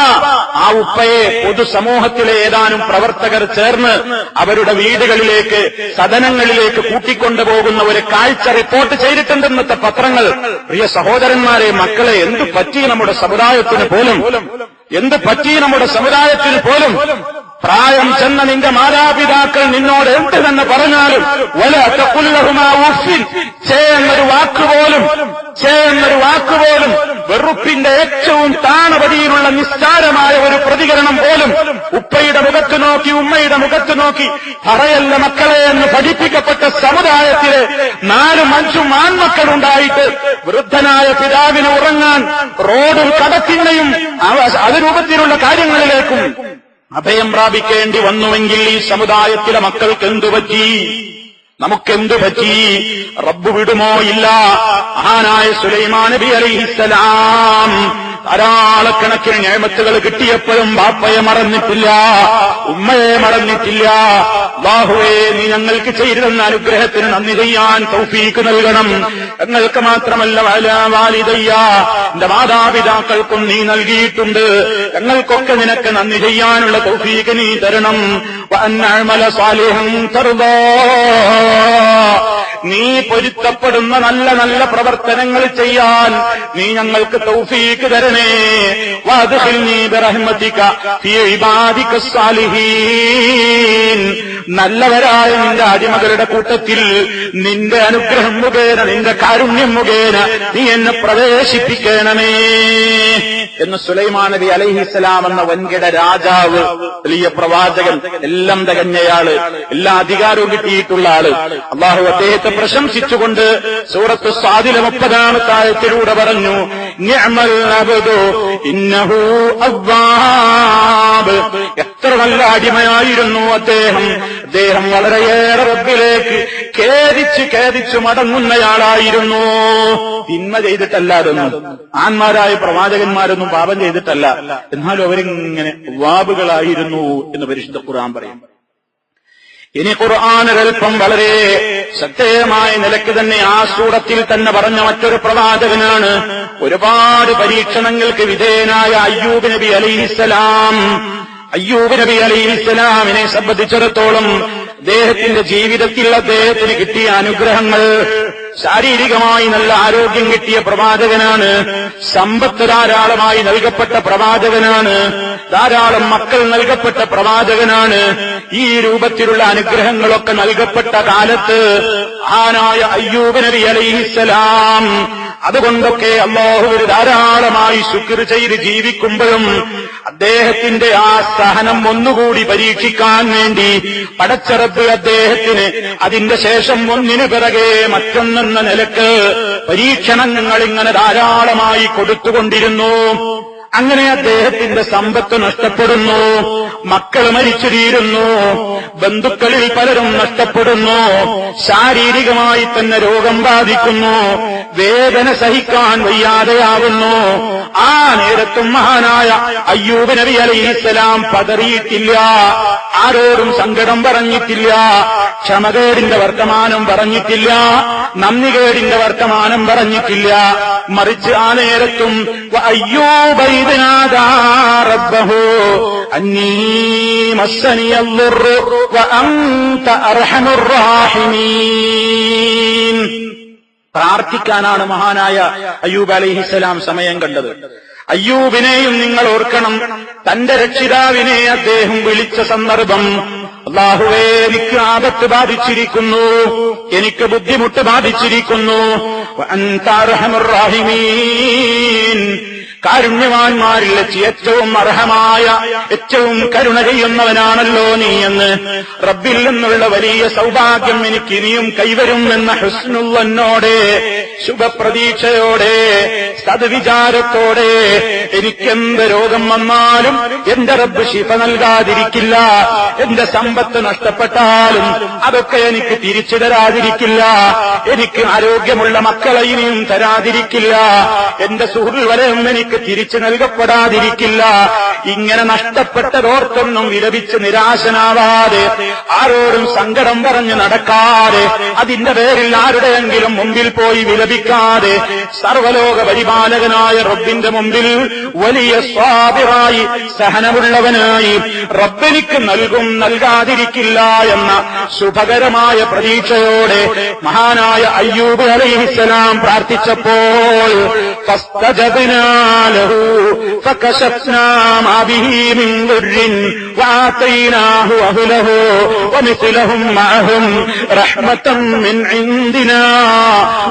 ആ ഉപ്പയെ പൊതുസമൂഹത്തിലെ ഏതാനും പ്രവർത്തകർ ചേർന്ന് അവരുടെ വീടുകളിലേക്ക്, സദനങ്ങളിലേക്ക് കൂട്ടിക്കൊണ്ടുപോകുന്ന ഒരു കാഴ്ച റിപ്പോർട്ട് ചെയ്തിട്ടുണ്ട് ഇന്നത്തെ പത്രങ്ങൾ. പ്രിയ സഹോദരന്മാരെ, മക്കളെ, എന്ത് പറ്റി നമ്മുടെ സമുദായത്തിന് പോലും, എന്ത് പറ്റി നമ്മുടെ സമുദായത്തിന് പോലും? പ്രായം ചെന്ന നിന്റെ മാതാപിതാക്കൾ നിന്നോട് എന്ത് തന്നെ പറഞ്ഞാലും വല തഖുല്ലഹുമാ ഉഫ്ഫിൻ, എന്നൊരു വാക്കുപോലും, വെറുപ്പിന്റെ ഏറ്റവും താണപടിയിലുള്ള നിസ്സാരമായ ഒരു പ്രതികരണം പോലും ഉപ്പയുടെ മുഖത്ത് നോക്കി, ഉമ്മയുടെ മുഖത്ത് നോക്കി പറയല്ല മക്കളെ എന്ന് പഠിപ്പിക്കപ്പെട്ട സമുദായത്തിലെ 4-5 ആൺമക്കളുണ്ടായിട്ട് വൃദ്ധനായ പിതാവിന് ഉറങ്ങാൻ റോഡും കടത്തിണ്ണയും അത് രൂപത്തിലുള്ള കാര്യങ്ങളിലേക്കും അഭയം പ്രാപിക്കേണ്ടി വന്നുവെങ്കിൽ ഈ സമുദായത്തിലെ മക്കൾക്ക് എന്തു പറ്റി? നമുക്കെന്തു പറ്റി? റബ്ബ് വിടുമോ? ഇല്ല. മഹാനായ സുലൈമാൻ നബി അലൈഹിസ്സലാം ധാരാളക്കണക്കിന് നിഅമത്തുകൾ കിട്ടിയപ്പോഴും ബാപ്പയെ മറന്നിട്ടില്ല, ഉമ്മയെ മറന്നിട്ടില്ല. അല്ലാഹുവേ, നീ ഞങ്ങൾക്ക് ചെയ്തിരുന്ന അനുഗ്രഹത്തിന് നന്ദി ചെയ്യാൻ തൗഫീക്ക് നൽകണം. ഞങ്ങൾക്ക് മാത്രമല്ല, വഅലാ വാലിദയ്യ, എന്റെ മാതാപിതാക്കൾക്കും നീ നൽകിയിട്ടുണ്ട്. ഞങ്ങൾക്കൊക്കെ നിനക്ക് നന്ദി ചെയ്യാനുള്ള തൗഫീക്ക് നീ തരണം. വഅൻ അഅമല സാലിഹൻ തർദാ, നീ പൊരുത്തപ്പെടുന്ന നല്ല നല്ല പ്രവർത്തനങ്ങൾ ചെയ്യാൻ നീ ഞങ്ങൾക്ക് തൗഫീക്ക് തരണേ. വഅദ്ഖിൽനീ ബിറഹ്മതിക ഫീ ഇബാദിക സ്സാലിഹീൻ, നല്ലവരായ നിന്റെ അടിമകളുടെ കൂട്ടത്തിൽ നിന്റെ അനുഗ്രഹം മുഖേന, നിന്റെ കാരുണ്യം മുഖേന നീ എന്നെ പ്രവേശിപ്പിക്കണമേ എന്ന് സുലൈമാൻ നബി അലൈഹിസ്സലാം എന്ന വൻകിട രാജാവ്, വലിയ പ്രവാചകൻ, എല്ലാം തികഞ്ഞയാള്, എല്ലാ അധികാരവും കിട്ടിയിട്ടുള്ള ആള്, അല്ലാഹു അദ്ദേഹത്തെ പ്രശംസിച്ചുകൊണ്ട് സൂറത്ത് സ്വാദിലെ 30-ാമത്തെ ആയത്തിലൂടെ പറഞ്ഞു, നിഅമൽ അബ്ദു ഇന്നഹു അവ്വാബ്, എത്ര നല്ല അടിമയായിരുന്നു അദ്ദേഹം. അദ്ദേഹം വളരെയേറെ റബ്ബിലേക്ക് ഖേദിച്ചു മടങ്ങുന്നയാളായിരുന്നു. തിന്മ ചെയ്തിട്ടല്ല അതൊന്നും. ആൺമാരായ പ്രവാചകന്മാരൊന്നും പാപം ചെയ്തിട്ടല്ല, എന്നാലും അവരിങ്ങനെ വാബുകളായിരുന്നു എന്ന് പരിശുദ്ധ ഖുർആൻ പറയും. ഇനി ഖുർആൻ ഒരൽപ്പം വളരെ ശ്രദ്ധേയമായ നിലയ്ക്ക് തന്നെ ആ സൂറത്തിൽ തന്നെ പറഞ്ഞ മറ്റൊരു പ്രവാചകനാണ്, ഒരുപാട് പരീക്ഷണങ്ങൾക്ക് വിധേയനായ അയ്യൂബ് നബി അലൈഹിസ്സലാം. അയ്യൂബ് നബി അലൈഹിസ്സലാമിനെ സംബന്ധിച്ചിടത്തോളം അദ്ദേഹത്തിന്റെ ജീവിതത്തിൽ അദ്ദേഹത്തിന് കിട്ടിയ അനുഗ്രഹങ്ങൾ, ശാരീരികമായി നല്ല ആരോഗ്യം കിട്ടിയ പ്രവാചകനാണ്, സമ്പത്ത് ധാരാളമായി നൽകപ്പെട്ട പ്രവാചകനാണ്, ധാരാളം മക്കൾ നൽകപ്പെട്ട പ്രവാചകനാണ്. ഈ രൂപത്തിലുള്ള അനുഗ്രഹങ്ങളൊക്കെ നൽകപ്പെട്ട കാലത്ത് മഹാനായ അയ്യൂബ് നബി അലൈഹിസ്സലാം അതുകൊണ്ടൊക്കെ അല്ലാഹുവിന് ധാരാളമായി ശുക്ർ ചെയ്ത് ജീവിക്കുമ്പോഴും അദ്ദേഹത്തിന്റെ ആ സഹനം ഒന്നുകൂടി പരീക്ഷിക്കാൻ വേണ്ടി പടച്ച റബ്ബ് അദ്ദേഹത്തിന് അതിന്റെ ശേഷം ഒന്നിനു പിറകെ മറ്റൊന്നെന്ന നിലക്ക് പരീക്ഷണങ്ങൾ ഇങ്ങനെ ധാരാളമായി കൊടുത്തുകൊണ്ടിരുന്നു. അങ്ങനെ അദ്ദേഹത്തിന്റെ സമ്പത്ത് നഷ്ടപ്പെടുന്നു, മക്കൾ മരിച്ചു തീരുന്നു, ബന്ധുക്കളിൽ പലരും നഷ്ടപ്പെടുന്നു, ശാരീരികമായി തന്നെ രോഗം ബാധിക്കുന്നു, വേദന സഹിക്കാൻ വയ്യാതെയാവുന്നു. ആ നേരത്തും മഹാനായ അയ്യൂബ് നബി അലൈഹിസ്സലാം പതറിയിട്ടില്ല, ആരോടും സങ്കടം പറഞ്ഞിട്ടില്ല, ക്ഷമകേടിന്റെ വർത്തമാനം പറഞ്ഞിട്ടില്ല, നന്ദികേടിന്റെ വർത്തമാനം പറഞ്ഞിട്ടില്ല. മറിച്ച് ആ നേരത്തും അയ്യൂബ റബ്ബഹു അന്നീ മസ്സനിയദ്ദുർറു വഅൻത അർഹമുർ റാഹിമീൻ. പ്രാർത്ഥിക്കാനാണ് മഹാനായ അയ്യൂബ് അലൈഹിസ്സലാം സമയം കണ്ടത്. അയ്യൂബിനെയും നിങ്ങൾ ഓർക്കണം. തന്റെ രക്ഷിതാവിനെ അദ്ദേഹം വിളിച്ച സന്ദർഭം, അല്ലാഹുവേ, എനിക്ക് ആപത്ത് ബാധിച്ചിരിക്കുന്നു, എനിക്ക് ബുദ്ധിമുട്ട് ബാധിച്ചിരിക്കുന്നു. വഅൻത അർഹമുർ റാഹിമീൻ. കാരുണ്യവാന്മാരിൽ വെച്ച് ഏറ്റവും അർഹമായ, ഏറ്റവും കരുണ ചെയ്യുന്നവനാണല്ലോ നീ എന്ന്, റബ്ബിൽ നിന്നുള്ള വലിയ സൗഭാഗ്യം എനിക്ക് ഇനിയും കൈവരുമെന്ന ഹുസ്നുള്ളന്നോടെ, ശുഭപ്രതീക്ഷയോടെ, സദ്വിചാരത്തോടെ, എനിക്കെന്ത് രോഗം വന്നാലും എന്റെ റബ്ബ് ശിഫ നൽകാതിരിക്കില്ല. എന്റെ സമ്പത്ത് നഷ്ടപ്പെട്ടാലും അതൊക്കെ എനിക്ക് തിരിച്ചു തരാതിരിക്കില്ല. എനിക്ക് ആരോഗ്യമുള്ള മക്കളെ ഇനിയും തരാതിരിക്കില്ല. എന്റെ സുഹൃത്ത് വലയം എനിക്ക് തിരിച്ചു നൽകപ്പെടാതിരിക്കില്ല. ഇങ്ങനെ നഷ്ടപ്പെട്ടതോർത്തൊന്നും വിലപിച്ച് നിരാശനാവാതെ, ആരോടും സങ്കടം പറഞ്ഞ് നടക്കാതെ, അതിന്റെ പേരിൽ ആരുടെയെങ്കിലും മുമ്പിൽ പോയി വിലപിക്കാതെ, സർവലോക പരിപാലകനായ റബ്ബിന്റെ മുമ്പിൽ വലിയ സ്വാബിറായി, സഹനമുള്ളവനായി, റബ്ബെനിക്ക് നൽകും, നൽകാതിരിക്കില്ല എന്ന ശുഭകരമായ പ്രതീക്ഷയോടെ മഹാനായ അയ്യൂബ് അലൈഹിസ്സലാം പ്രാർത്ഥിച്ചപ്പോൾ ഫസ്തജബ്നാ ലഹു ഫകശഫ്നാ മാ ബിഹി മിൻ ദുർരിൻ വആതൈനാഹു അഹ്ലഹു വമിസ്ലഹും മഅഹും റഹ്മതൻ മിൻ ഇൻദിനാ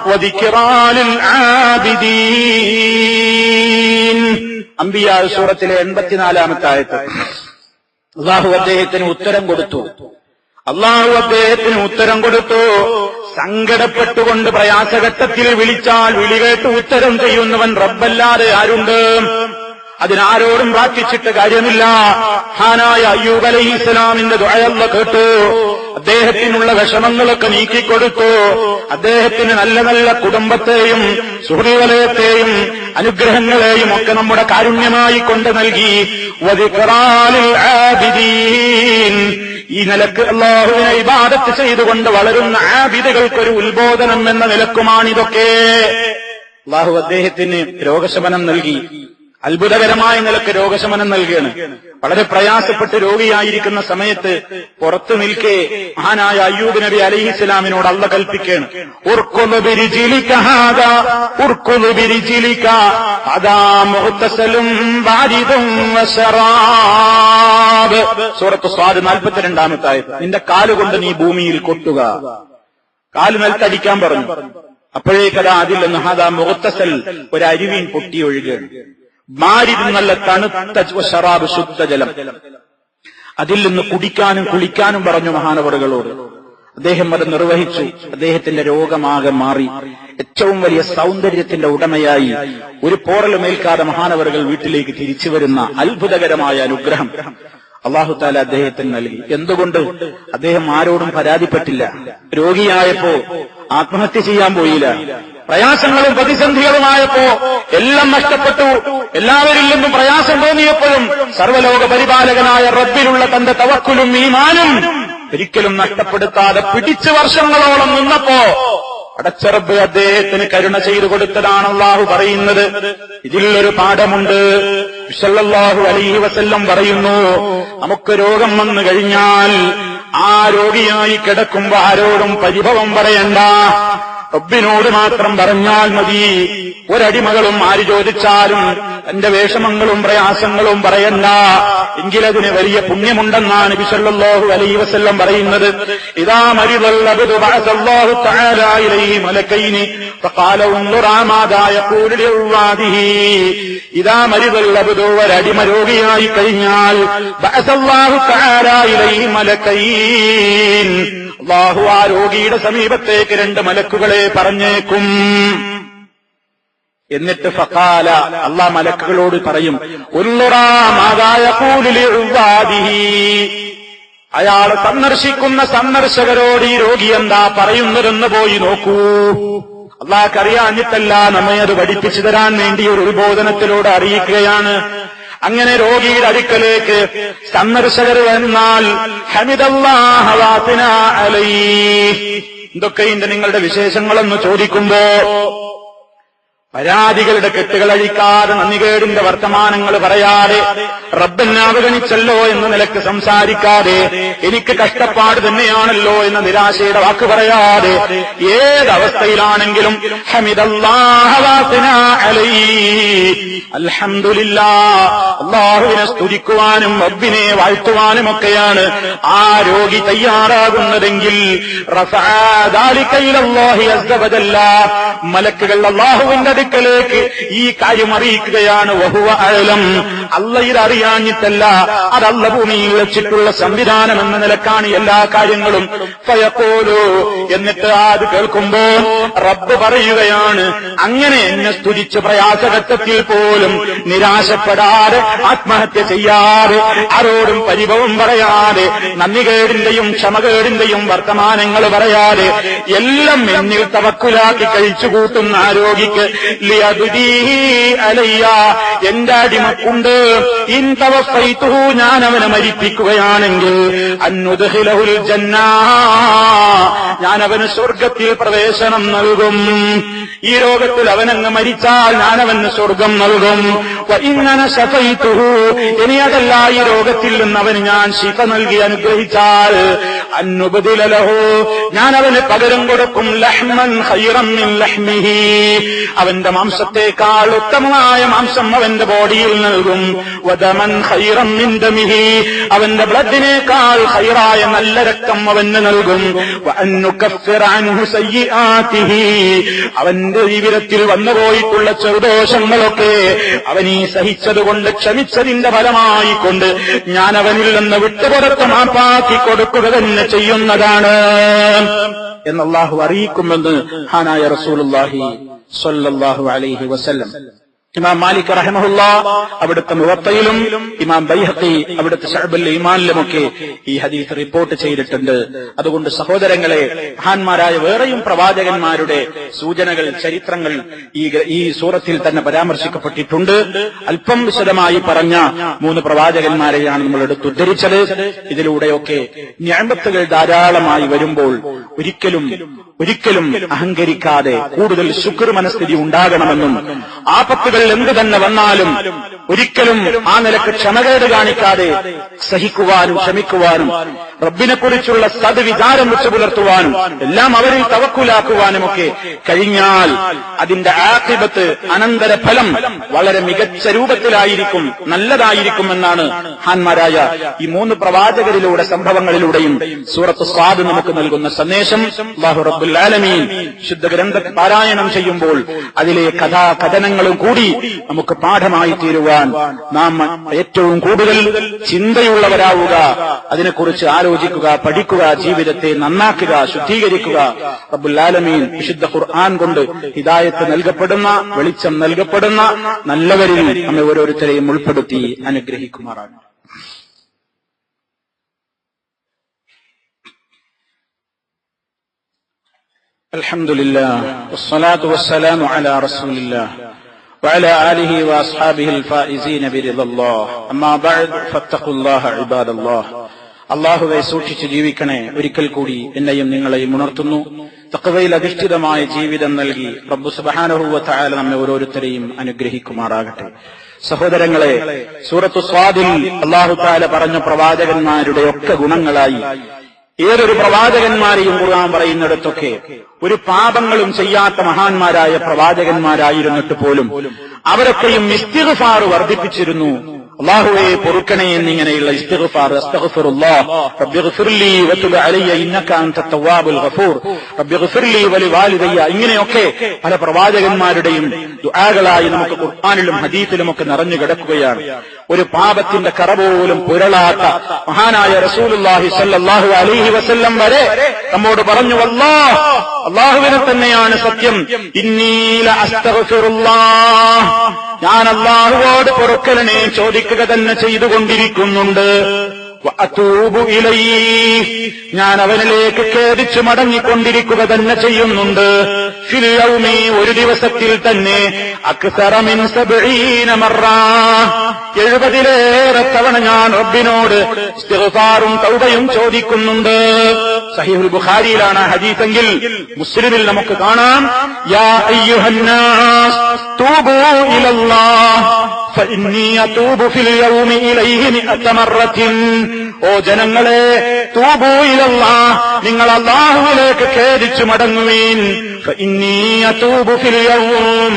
വദിക്റാ ലിൽ ആബിദീൻ. അംബിയാ സൂറത്തിലെ 84-ാമത്തെ ആയത്ത്. അല്ലാഹു അദ്ദേഹത്തിന് ഉത്തരം കൊടുത്തു. സങ്കടപ്പെട്ടുകൊണ്ട് പ്രയാസഘട്ടത്തിൽ വിളിച്ചാൽ വിളികേട്ട് ഉത്തരം ചെയ്യുന്നവൻ റബ്ബല്ലാതെ ആരുണ്ട്? അതിനാരോടും പ്രാർത്ഥിച്ചിട്ട് കാര്യമില്ല. മഹാനായ അയ്യൂബ് അലൈഹിസ്സലാമിന്റെ ദുആ അല്ലാഹു കേട്ടു. അദ്ദേഹത്തിനുള്ള വിഷമങ്ങളൊക്കെ നീക്കിക്കൊടുത്തു. അദ്ദേഹത്തിന് നല്ല നല്ല കുടുംബത്തെയും സുഹൃത്തുക്കളെയും അനുഗ്രഹങ്ങളെയും ഒക്കെ നമ്മുടെ കാരുണ്യമായി കൊണ്ട് നൽകി. വദിക്റാ ലിൽ ആബിദീൻ. ഈ നിലക്ക് അല്ലാഹുവിനെ ഇബാദത്ത് ചെയ്തുകൊണ്ട് വളരുന്ന ആബിദുകൾക്കൊരു ഉത്ബോധനം എന്ന നിലക്കുമാണിതൊക്കെ. അല്ലാഹു അദ്ദേഹത്തിന് രോഗശമനം നൽകി. അത്ഭുതകരമായ നിലക്ക് രോഗശമനം നൽകുകയാണ്. വളരെ പ്രയാസപ്പെട്ട് രോഗിയായിരിക്കുന്ന സമയത്ത് പുറത്തു നിൽക്കെ മഹാനായ അയ്യൂബ് നബി അലൈഹിസ്സലാമിനോട് അല്ലാഹു കൽപ്പിക്കുകയാണ്, ഉർകുദു ബിരിജിലിക ഹാദാ, ഉർകുദു ബിരിജിലിക ഹാദാ മുഗ്തസലും ബാരിദും വശറാബ്. സൂറത്ത് സ്വാദ് 42-ാമത്തെ ആയത്ത്. നിന്റെ കാലുകൊണ്ട് നീ ഭൂമിയിൽ കൊട്ടുക. കാല് നിലത്തടിക്കാൻ പറഞ്ഞു. അപ്പോഴേക്കതാ അതിൽ നിന്ന് ഹാദാ മുഗ്തസൽ, ഒരു അരുവിൻ പൊട്ടി ഒഴുകുകയാണ്. മാരിദ്, നല്ല തണുത്ത ശറാബ്, ശുദ്ധജലം. അതിൽ നിന്ന് കുടിക്കാനും കുളിക്കാനും പറഞ്ഞു മഹാനവറുകളോട്. അദ്ദേഹം അത് നിർവഹിച്ചു. അദ്ദേഹത്തിന്റെ രോഗമാകെ മാറി. ഏറ്റവും വലിയ സൗന്ദര്യത്തിന്റെ ഉടമയായി, ഒരു പോറലുമേൽക്കാതെ മഹാനവറുകൾ വീട്ടിലേക്ക് തിരിച്ചു വരുന്ന അത്ഭുതകരമായ അനുഗ്രഹം അല്ലാഹു തആല അദ്ദേഹത്തിന് നൽകി. എന്തുകൊണ്ട്? അദ്ദേഹം ആരോടും പരാതിപ്പെട്ടില്ല. രോഗിയായപ്പോ ആത്മഹത്യ ചെയ്യാൻ പോയില്ല. പ്രയാസങ്ങളും പ്രതിസന്ധികളുമായപ്പോ എല്ലാം നഷ്ടപ്പെട്ടു. എല്ലാവരിൽ നിന്നും പ്രയാസം തോന്നിയപ്പോഴും സർവ്വലോക പരിപാലകനായ റബ്ബിലുള്ള തന്റെ തവക്കുലും ഈമാനും ഒരിക്കലും നഷ്ടപ്പെടുത്താതെ പിടിച്ചു വർഷങ്ങളോളം നിന്നപ്പോ അടച്ച റബ്ബ് അദ്ദേഹത്തിന് കരുണ ചെയ്തു കൊടുത്തതാണ് അല്ലാഹു പറയുന്നത്. ഇതിലൊരു പാഠമുണ്ട്. സല്ലല്ലാഹു അലൈഹി വസല്ലം പറയുന്നു, നമുക്ക് രോഗം വന്നു കഴിഞ്ഞാൽ ആ രോഗിയായി കിടക്കുമ്പോ ആരോടും പരിഭവം പറയണ്ട, റബ്ബിനോട് മാത്രം പറഞ്ഞാൽ മതി. ഒരടിമകളും ആര് ചോദിച്ചാലും എന്റെ വിഷമങ്ങളും പ്രയാസങ്ങളും പറയണ്ട, എങ്കിലതിന് വലിയ പുണ്യമുണ്ടെന്നാണ് നബി സല്ലല്ലാഹു അലൈഹി വസല്ലം പറയുന്നത്. ഇദാ മരിദൽ അബ്ദു ബഅസല്ലാഹു തആല ഇലൈഹി മലക്കൈനി ഫഖാല ഉൻദുറാ മാദാ യഖൂലു ലിഅവാദിഹി. ഇദാ മരിദൽ അബ്ദു, ഒരടിമ രോഗിയായി കഴിഞ്ഞാൽ ബഅസല്ലാഹു തആല ഇലൈഹി മലക്കൈൻ, അല്ലാഹു ആ രോഗിയുടെ സമീപത്തേക്ക് 2 മലക്കുകളെ പറഞ്ഞേക്കും. എന്നിട്ട് ഫഖാല, അല്ലാഹ് മലക്കുകളോട് പറയും, ഉൻദുറാ മാദാ യഖൂലു ലിഅവാദിഹി. അയാളെ സന്ദർശിക്കുന്ന സന്ദർശകരോട് ഈ രോഗി എന്താ പറയുന്നതെന്ന് പോയി നോക്കൂ. അല്ലാഹ്ക്കറിയാഞ്ഞിട്ടല്ല, നമ്മെ അത് പഠിപ്പിച്ചു തരാൻ വേണ്ടി ഒരു ഉത്ബോധനത്തിലൂടെ അറിയിക്കുകയാണ്. അങ്ങനെ രോഗിയുടെ അടുക്കലേക്ക് സന്ദർശകർ വന്നാൽ ഹമിദല്ലാഹ വാസിനാ അലൈഹി, എന്തൊക്കെയുണ്ട് നിങ്ങളുടെ വിശേഷങ്ങളെന്ന് ചോദിക്കുമ്പോ പരാതികളുടെ കെട്ടുകളഴിക്കാതെ, നന്ദികേടിന്റെ വർത്തമാനങ്ങൾ പറയാതെ, റബ്ബെന്നെ അവഗണിച്ചല്ലോ എന്ന നിലക്ക് സംസാരിക്കാതെ, എനിക്ക് കഷ്ടപ്പാട് തന്നെയാണല്ലോ എന്ന നിരാശയുടെ വാക്ക് പറയാതെ, ഏതവസ്ഥയിലാണെങ്കിലും ഹമിദല്ലാഹ വഅസ്നാ അലൈഹി, അൽഹംദുലില്ലാഹ്, അല്ലാഹുവിനെ സ്തുതിക്കുവാനും റബ്ബിനെ വാഴ്ത്തുവാനുമൊക്കെയാണ് ആ രോഗി തയ്യാറാകുന്നതെങ്കിൽ റഫഅ ദാലിക ഇലല്ലാഹി അസ്സ വജല്ല, മലക്കുകൾ അല്ലാഹുവിന്റെ അടുക്കലേക്ക് ഈ കാര്യം അറിയിക്കുകയാണ്. വഹുവ അഅലം, അല്ല ഇതറിയാഞ്ഞിട്ടല്ല, അത് അല്ല ഭൂമിയിൽ വെച്ചിട്ടുള്ള സംവിധാനം എന്ന നിലക്കാണ് എല്ലാ കാര്യങ്ങളും. ഫയഖൂലു, എന്നിട്ട് അത് കേൾക്കുമ്പോൾ റബ്ബ് പറയുകയാണ്, അങ്ങനെ എന്നെ സ്തുതിച്ച് പ്രയാസഘട്ടത്തിൽ പോലും നിരാശപ്പെടാതെ, ആത്മഹത്യ ചെയ്യാതെ, ആരോടും പരിഭവം പറയാതെ, നന്ദികേടിന്റെയും ക്ഷമകേടിന്റെയും വർത്തമാനങ്ങൾ പറയാതെ, എല്ലാം എന്നിൽ തവക്കുലാക്കി കഴിച്ചുകൂട്ടുന്ന ആരോഗ്യക്ക് ലിയദ്ദീഹി അലയ്യ, എന്റെ അടിമക്കുണ്ട്, ഇൻ തവഫൈതുഹു, ഞാൻ അവനെ മരിപ്പിക്കുകയാണെങ്കിൽ, അന്നുദ്ഖിലഹുൽ ജന്ന, ഞാൻ അവന് സ്വർഗത്തിൽ പ്രവേശനം നൽകും. ഈ ലോകത്തിൽ അവനങ്ങ് മരിച്ചാൽ ഞാൻ അവന് സ്വർഗം നൽകും. ഇങ്ങനെ ശഫൈതുഹു, ഇനി അതല്ല, ഈ രോഗത്തിൽ നിന്ന് അവന് ഞാൻ ശിഫ നൽകി അനുഗ്രഹിച്ചാൽ, അന്നുബ്ദില ലഹു, ഞാൻ അവന് പകരം കൊടുക്കും ലഹ്മൻ ഖൈറൻ മിൻ ലഹ്മിഹി, അവന്റെ മാംസത്തേക്കാൾ ഉത്തമമായ മാംസം അവന്റെ ബോഡിയിൽ നൽകും. വദമൻ ഖൈറൻ മിൻ ദമിഹി, അവന്റെ ബ്ലഡിനേക്കാൾ ഖൈറായ നല്ല രക്തം അവന് നൽകും. വഅന്നുകഫിറ അൻഹു സയ്യിആതിഹി, അവന്റെ ജീവിതത്തിൽ വന്നുപോയിട്ടുള്ള ചെറുദോഷങ്ങളൊക്കെ അവൻ ഈ സഹിച്ചതുകൊണ്ട്, ക്ഷമിച്ചതിന്റെ ഫലമായിക്കൊണ്ട് ഞാൻ അവനിൽ നിന്ന് വിട്ടുപുറത്ത് മാപ്പാക്കി കൊടുക്കുക തന്നെ ചെയ്യുന്നതാണ് എന്ന് അല്ലാഹു അറിയിക്കുമെന്ന് ഹാനായ റസൂലുള്ളാഹി സ്വല്ലല്ലാഹു അലൈഹി വസല്ലം. ഇമാം മാലിക് റഹിമഹുല്ലാഹ് അവിടുത്തെ മുവത്തയിലും ഇമാം ബൈഹഖി അവിടുത്തെ ശഅബുൽ ഈമാനിലുമൊക്കെ ഈ ഹദീസ് റിപ്പോർട്ട് ചെയ്തിട്ടുണ്ട്. അതുകൊണ്ട് സഹോദരങ്ങളെ, മഹാന്മാരായ വേറെയും പ്രവാചകന്മാരുടെ സൂചനകൾ, ചരിത്രങ്ങൾ ഈ സൂറത്തിൽ തന്നെ പരാമർശിക്കപ്പെട്ടിട്ടുണ്ട്. അല്പം വിശദമായി പറഞ്ഞ 3 പ്രവാചകന്മാരെയാണ് നമ്മൾ എടുത്തുദ്ധരിച്ചത്. ഇതിലൂടെയൊക്കെ നിഅമത്തുകൾ ധാരാളമായി വരുമ്പോൾ ഒരിക്കലും അഹങ്കരിക്കാതെ കൂടുതൽ ശുക്ർ മനസ്ഥിതി ഉണ്ടാകണമെന്നും, ആപത്തുകൾ എന്ത് തന്നെ വന്നാലും ഒരിക്കലും ആ നിലക്ക് ക്ഷമകേട് കാണിക്കാതെ സഹിക്കുവാനും ക്ഷമിക്കുവാനും റബ്ബിനെക്കുറിച്ചുള്ള സദ്വിചാരം വെച്ചു പുലർത്തുവാനും എല്ലാം അവരിൽ തവക്കുലാക്കുവാനുമൊക്കെ കഴിഞ്ഞാൽ അതിന്റെ ആഖിബത്ത്, അനന്തരഫലം വളരെ മികച്ച രൂപത്തിലായിരിക്കും, നല്ലതായിരിക്കുമെന്നാണ് മഹാന്മാരായ ഈ 3 പ്രവാചകരിലൂടെ, സംഭവങ്ങളിലൂടെയും സൂറത്ത് സ്വാദ് നമുക്ക് നൽകുന്ന സന്ദേശം. അല്ലാഹു റബ്ബുൽ ആലമീൻ ശുദ്ധ ഗ്രന്ഥ പാരായണം ചെയ്യുമ്പോൾ അതിലെ കഥാകഥനങ്ങളും കൂടി നമുക്ക് പാഠമായി തീരുവാൻ നാം ഏറ്റവും കൂടുതൽ ചിന്തയുള്ളവരാവുക, അതിനെക്കുറിച്ച് ആലോചിക്കുക, പഠിക്കുക, ജീവിതത്തെ നന്നാക്കുക, ശുദ്ധീകരിക്കുക. റബ്ബുൽ ആലമീൻ വിശുദ്ധ ഖുർആൻ കൊണ്ട് ഹിദായത്ത് നൽകപ്പെടുന്ന, വെളിച്ചം നൽകപ്പെടുന്ന നല്ലവരിൽ നമ്മെ ഓരോരുത്തരെയും ഉൾപ്പെടുത്തി അനുഗ്രഹിക്കുമാറാണ്. അൽഹംദുലില്ലാഹ് വസ്സലാത്തു വസ്സലാമു അലാ റസൂലില്ലാഹ് وعلى آله وأصحابه الفائزين برضا الله أما بعد فاتقوا الله عباد الله. അല്ലാഹുവെ സൂക്ഷിച്ച് ജീവിക്കണേ. ഒരിക്കൽ കൂടി എന്നെയും നിങ്ങളെയും ഉണർത്തുന്നു. തഖ്വയിൽ അധിഷ്ഠിതമായ ജീവിതം നൽകി റബ്ബ് സുബ്ഹാനഹു വ തആല നമ്മെ ഓരോരുത്തരെയും അനുഗ്രഹിക്കുമാറാകട്ടെ. സഹോദരങ്ങളെ, സൂറത്തു സ്വാദിൽ അല്ലാഹു തആല പറഞ്ഞ പ്രവാചകന്മാരുടെ ഒക്കെ ഗുണങ്ങളായി ഏതൊരു പ്രവാചകന്മാരെയും ഖുർആൻ പറയുന്നിടത്തൊക്കെ ഒരു പാപങ്ങളും ചെയ്യാത്ത മഹാന്മാരായ പ്രവാചകന്മാരായിരുന്നിട്ട് പോലും അവരൊക്കെയും ഇസ്തിഗ്ഫാർ വർദ്ധിപ്പിച്ചിരുന്നു. അല്ലാഹുവേ പൊറുക്കണേ എന്നിങ്ങനെയുള്ള ഇസ്തിഗ്ഫാർ, അസ്തഗ്ഫിറുല്ലാഹ് റബ്ബിഗ്ഫിർലി വതുബ് അലയ്യ ഇന്നക അൻത തവ്വാബുൽ ഗഫൂർ റബ്ബിഗ്ഫിർലി വലിവാലിദയ്യ, ഇങ്ങനെയൊക്കെ പല പ്രവാചകന്മാരുടെയും ദുആകളായി നമുക്ക് ഖുർആനിലും ഹദീസിലുമൊക്കെ നിറഞ്ഞു കിടക്കുകയാണ്. ഒരു പാപത്തിന്റെ കറ പോലും പുരളാത്ത മഹാനായ റസൂലുള്ളാഹി സ്വല്ലല്ലാഹു അലൈഹി വസല്ലം വരെ നമ്മോട് പറഞ്ഞു, അല്ലാഹുവിനെ തന്നെയാണ് സത്യം, innī la astaghfirullah, ഞാൻ അല്ലാഹുവോട് പൊറുക്കലിനെ ചോദിക്കുക തന്നെ ചെയ്തുകൊണ്ടിരിക്കുന്നുണ്ട്. വഅതൂബു ഇലൈഹി, ഞാൻ അവനിലേക്ക് ഖേദിച്ചു മടങ്ങിക്കൊണ്ടിരിക്കുക തന്നെ ചെയ്യുന്നുണ്ട്. ഫിൽ യൗമി, ഒരു ദിവസത്തിൽ തന്നെ അക്സറ മിൻ 70 മറ, 70 തവണ ഞാൻ റബ്ബിനോട് ഇസ്തിഗ്ഫാറും തൗബയും ചോദിക്കുന്നുണ്ട്. സഹീഹുൽ ബുഖാരിയിലാണ് ഹദീസെങ്കിൽ മുസ്ലിമിൽ നമുക്ക് കാണാം, യാ അയ്യുഹന്നാസ് തൂബൂ ഇലല്ലാഹ് ഫഇന്നീ അതൂബു ഫിൽ യൗമി ഇലൈഹി 100 മറത്തിൻ. ഓ ജനങ്ങളെ, തൂബൂ ഇലല്ലാഹ്, നിങ്ങൾ അല്ലാഹുവിലേക്ക് ഖേദിച്ചു മടങ്ങുവീൻ. ഫഇന്നീ അതൂബു ഫിൽ യൗം,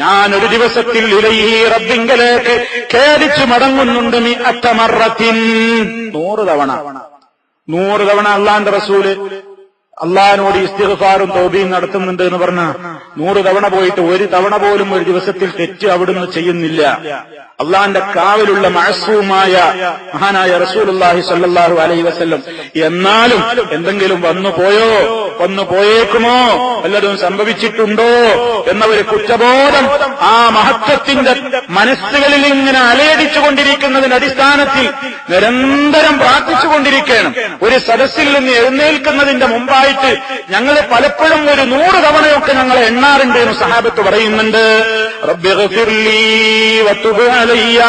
ഞാൻ ഒരു ദിവസത്തിൽ ഇലൈഹി റബ്ബിങ്കലേക്ക് ഖേദിച്ചു മടങ്ങുന്നുണ്ട് 100 മറത്തിൻ, 100 തവണ. 100 തവണ അള്ളാന്റെ റസൂല് അള്ളാഹിനോട് ഇസ്തിഗ്ഫാറും തൗബയും നടത്തുന്നുണ്ട് എന്ന് പറഞ്ഞ 100 തവണ പോയിട്ട് ഒരു തവണ പോലും ഒരു ദിവസത്തിൽ തെറ്റ് അവിടുന്ന് ചെയ്യുന്നില്ല. അള്ളാന്റെ കാവലുള്ള മഅസൂമായ മഹാനായ റസൂലുള്ളാഹി സ്വല്ലല്ലാഹു അലൈഹി വസല്ലം. എന്നാലും എന്തെങ്കിലും വന്നു പോയേക്കുമോ, വല്ലതും സംഭവിച്ചിട്ടുണ്ടോ എന്ന ഒരു കുറ്റബോധം ആ മഹത്വത്തിന്റെ മനസ്സുകളിൽ ഇങ്ങനെ അലയടിച്ചുകൊണ്ടിരിക്കുന്നതിന്റെ അടിസ്ഥാനത്തിൽ നിരന്തരം പ്രാർത്ഥിച്ചുകൊണ്ടിരിക്കണം. ഒരു സദസ്സിൽ നിന്ന് എഴുന്നേൽക്കുന്നതിന്റെ മുമ്പായിട്ട് ഞങ്ങൾ പലപ്പോഴും ഒരു 100 തവണയൊക്കെ ഞങ്ങൾ എണ്ണാറുണ്ട് എന്ന് സഹാബത്ത് പറയുന്നുണ്ട്. റബ്ബിഗ്ഫിർലീ വതുബ് അലയ്യ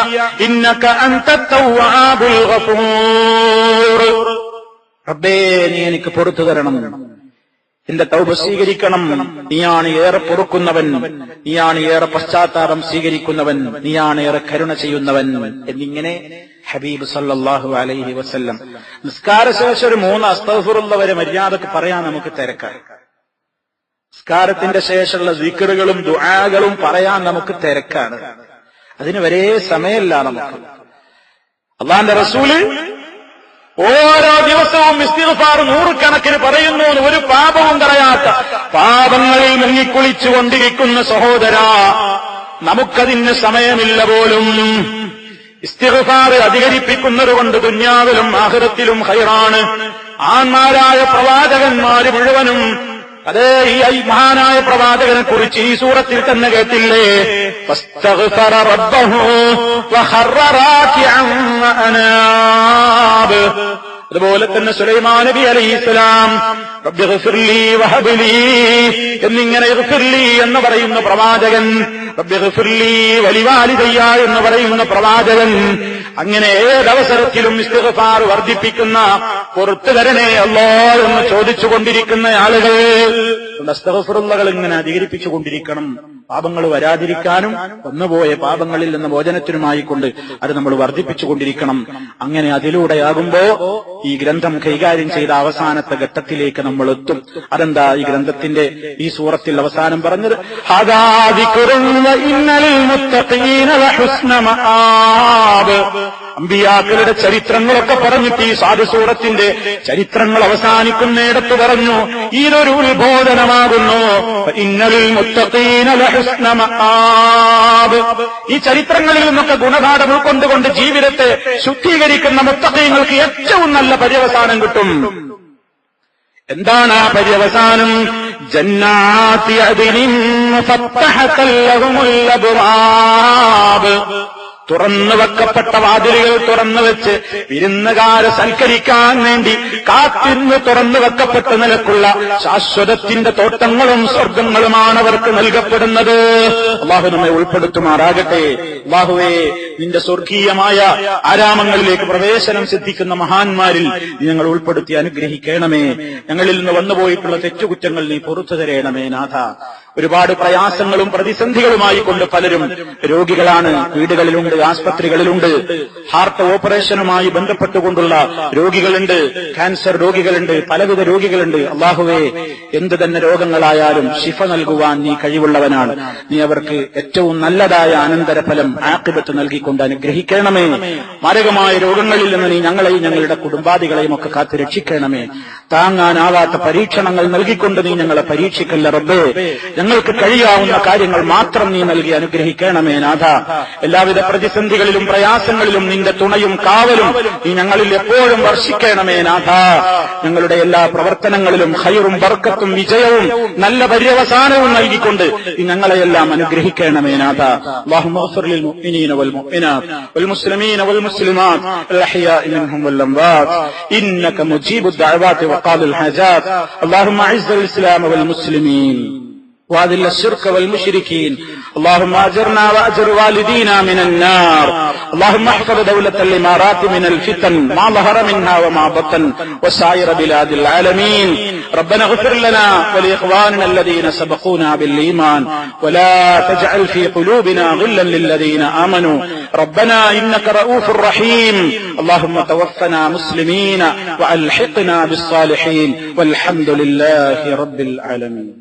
ഇന്നക അൻതത് തവ്വാബുൽ ഗഫൂർ. റബ്ബേ, നീ എനിക്ക് പൊറുത്തു തരണം, എന്റെ തൗബ സ്വീകരിക്കണം, നീയാണ് ഏറെ പൊറുക്കുന്നവൻ, നീയാണ് ഏറെ പശ്ചാത്താപം സ്വീകരിക്കുന്നവൻ, നീയാണ് ഏറെ കരുണ ചെയ്യുന്നവൻ എന്നിങ്ങനെ ഹബീബ് സല്ലല്ലാഹു അലൈഹി വസല്ലം. നിസ്കാരശേഷം ഒരു 3 അസ്തഗ്ഫിറുല്ലാഹ് വരെ മര്യാദക്ക് പറയാൻ നമുക്ക് തിരക്കാണ്. നിസ്കാരത്തിന്റെ ശേഷമുള്ള ദിക്റുകളും ദുആകളും പറയാൻ നമുക്ക് തിരക്കാണ്. അതിന് വരെ സമയമല്ല നമുക്ക്. അല്ലാഹുവിന്റെ റസൂല് ഓരോ ദിവസവും ഇസ്തിഗ്ഫാർ 100 കണക്കിന് പറയുന്നു. ഒരു പാപവും പറയാത്ത, പാപങ്ങളിൽ മുങ്ങിക്കുളിച്ചുകൊണ്ടിരിക്കുന്ന സഹോദരാ, നമുക്കതിന് സമയമില്ല പോലും. ഇസ്തിഗ്ഫാർ അധികരിപ്പിക്കുന്നതുകൊണ്ട് ദുനിയാവിലും ആഖിറത്തിലും ഖൈറാണ്. ആന്മാരായ പ്രവാചകന്മാര് മുഴുവനും അതേ ഈ മഹാനായ പ്രവാചകനെ കുറിച്ച് ഈ സൂറത്തിൽ തന്നെ കേട്ടില്ലേ, ഫസ്തഗ്ഫറ റബ്ബഹു വഖറ റാകിഅൻ വഅനാബ്. അതുപോലെ തന്നെ സുലൈമാൻ നബി അലൈഹിസ്സലാം റബ്ബിഗ്ഫിർലി വഹബ്ലി എന്നിങ്ങനെ ഇഗ്ഫിർലി എന്ന് പറയുന്ന പ്രവാചകൻ, റബ്ബിഗ്ഫിർലി വലിവാലിദയ്യ എന്ന് പറയുന്ന പ്രവാചകൻ, അങ്ങനെ ഏതവസരത്തിലും ഇസ്തിഗ്ഫാർ വർദ്ധിപ്പിക്കുന്ന, പുറത്തു തരണേ അല്ലാഹ് എന്ന് ചോദിച്ചുകൊണ്ടിരിക്കുന്ന ആളുകൾ അസ്തഗ്ഫിറുള്ളകൾ ഇങ്ങനെ അധികരിപ്പിച്ചുകൊണ്ടിരിക്കണം. പാപങ്ങൾ വരാതിരിക്കാനും വന്നുപോയ പാപങ്ങളിൽ നിന്ന് മോചനത്തിനുമായിക്കൊണ്ട് അത് നമ്മൾ വർദ്ധിപ്പിച്ചുകൊണ്ടിരിക്കണം. അങ്ങനെ അതിലൂടെയാകുമ്പോ ഈ ഗ്രന്ഥം കൈകാര്യം ചെയ്ത അവസാനത്തെ ഘട്ടത്തിലേക്ക് നമ്മൾ എത്തും. അതെന്താ ഈ ഗ്രന്ഥത്തിന്റെ ഈ സൂറത്തിൽ അവസാനം പറഞ്ഞത്? അമ്പിയാക്കളുടെ ചരിത്രങ്ങളൊക്കെ പറഞ്ഞിട്ട് ഈ സാധു സൂറത്തിന്റെ ചരിത്രങ്ങൾ അവസാനിക്കുന്നിടത്ത് പറഞ്ഞു, ഇതൊരു ഉത്ബോധനമാകുന്നു. ഇന്നലിൽ മുത്തഖീന ലഹുസ്ന മആബ്. ഈ ചരിത്രങ്ങളിൽ നിന്നൊക്കെ ഗുണപാഠം ഉൾക്കൊണ്ടുകൊണ്ട് ജീവിതത്തെ ശുദ്ധീകരിക്കുന്ന മുത്തഖീങ്ങൾക്ക് ഏറ്റവും നല്ല പര്യവസാനം കിട്ടും. എന്താണ് ആ പര്യവസാനം? ജന്നാതി അദ്നിൻ ഫത്തഹത ലഹുമുൽ അബ്വാബ്. തുറന്നു വെക്കപ്പെട്ട വാതിലുകൾ തുറന്നു വെച്ച് വിരുന്നുകാരെ സൽക്കരിക്കാൻ വേണ്ടി കാത്തിരുന്ന് തുറന്നു വെക്കപ്പെട്ട നിലക്കുള്ള ശാശ്വതത്തിന്റെ തോട്ടങ്ങളും സ്വർഗങ്ങളുമാണ് അവർക്ക് നൽകപ്പെടുന്നത്. അല്ലാഹു നമ്മെ ഉൾപ്പെടുത്തുമാറാകട്ടെ. അല്ലാഹുവേ, നിന്റെ സ്വർഗീയമായ ആരാമങ്ങളിലേക്ക് പ്രവേശനം സിദ്ധിക്കുന്ന മഹാന്മാരിൽ ഞങ്ങൾ ഉൾപ്പെടുത്തി അനുഗ്രഹിക്കണമേ. ഞങ്ങളിൽ നിന്ന് വന്നുപോയിട്ടുള്ള തെറ്റുകുറ്റങ്ങൾ നീ പുറത്തു തരേണമേ നാഥ. ഒരുപാട് പ്രയാസങ്ങളും പ്രതിസന്ധികളുമായി കൊണ്ട് പലരും രോഗികളാണ്, വീടുകളിലുണ്ട്, ആസ്പത്രികളിലുണ്ട്. ഹാർട്ട് ഓപ്പറേഷനുമായി ബന്ധപ്പെട്ടുകൊണ്ടുള്ള രോഗികളുണ്ട്, ക്യാൻസർ രോഗികളുണ്ട്, പലവിധ രോഗികളുണ്ട്. അല്ലാഹുവേ, എന്ത് തന്നെ രോഗങ്ങളായാലും ശിഫ നൽകുവാൻ നീ കഴിവുള്ളവനാണ്. നീ അവർക്ക് ഏറ്റവും നല്ലതായ അനന്തരഫലം ആഖിബത്ത് നൽകിക്കൊണ്ട് അനുഗ്രഹിക്കണമേ. മാരകമായ രോഗങ്ങളിൽ നിന്ന് നീ ഞങ്ങളെയും ഞങ്ങളുടെ കുടുംബാദികളെയും ഒക്കെ കാത്തു രക്ഷിക്കണമേ. താങ്ങാനാവാത്ത പരീക്ഷണങ്ങൾ നൽകിക്കൊണ്ട് നീ ഞങ്ങളെ പരീക്ഷിക്കല്ല റബ്ബേ. ഞങ്ങൾക്ക് കഴിയാവുന്ന കാര്യങ്ങൾ മാത്രം നീ നൽകി അനുഗ്രഹിക്കണമേ നാഥ. എല്ലാവിധ പ്രതിസന്ധികളിലും പ്രയാസങ്ങളിലും നിന്റെ തുണയും കാവലും നീ ഞങ്ങളിൽ എപ്പോഴും വർഷിക്കണമേ നാഥ. ഞങ്ങളുടെ എല്ലാ പ്രവർത്തനങ്ങളിലും ഖൈറും ബർക്കത്തും വിജയവും നല്ല പര്യവസാനവും നൽകിക്കൊണ്ട് നീ ഞങ്ങളെയെല്ലാം അനുഗ്രഹിക്കണമേ നാഥ. അല്ലാഹുമ്മ ഗ്ഫിർ ലിൽ മുഅ്മിനീന വൽ മുഅ്മിനാത്ത് വൽ മുസ്ലിമീന വൽ മുസ്ലിമാത്ത് അൽ അഹ്യാഇ മിൻഹും വൽ അംവാത് ഇന്നക മുജീബുദ് ദഅവാതി വഖാദിൽ ഹാജാത്ത്. اللهم اعز الاسلام والمسلمين واذل الشرك والمشركين. اللهم اجرنا واجر والدينا من النار. اللهم احفظ دولة الامارات من الفتن ما ظهر منها وما بطن وسائر بلاد العالمين. ربنا اغفر لنا ولاخواننا الذين سبقونا بالايمان ولا تجعل في قلوبنا غلا للذين امنوا ربنا انك رؤوف رحيم. اللهم توفنا مسلمين والحقنا بالصالحين والحمد لله رب العالمين.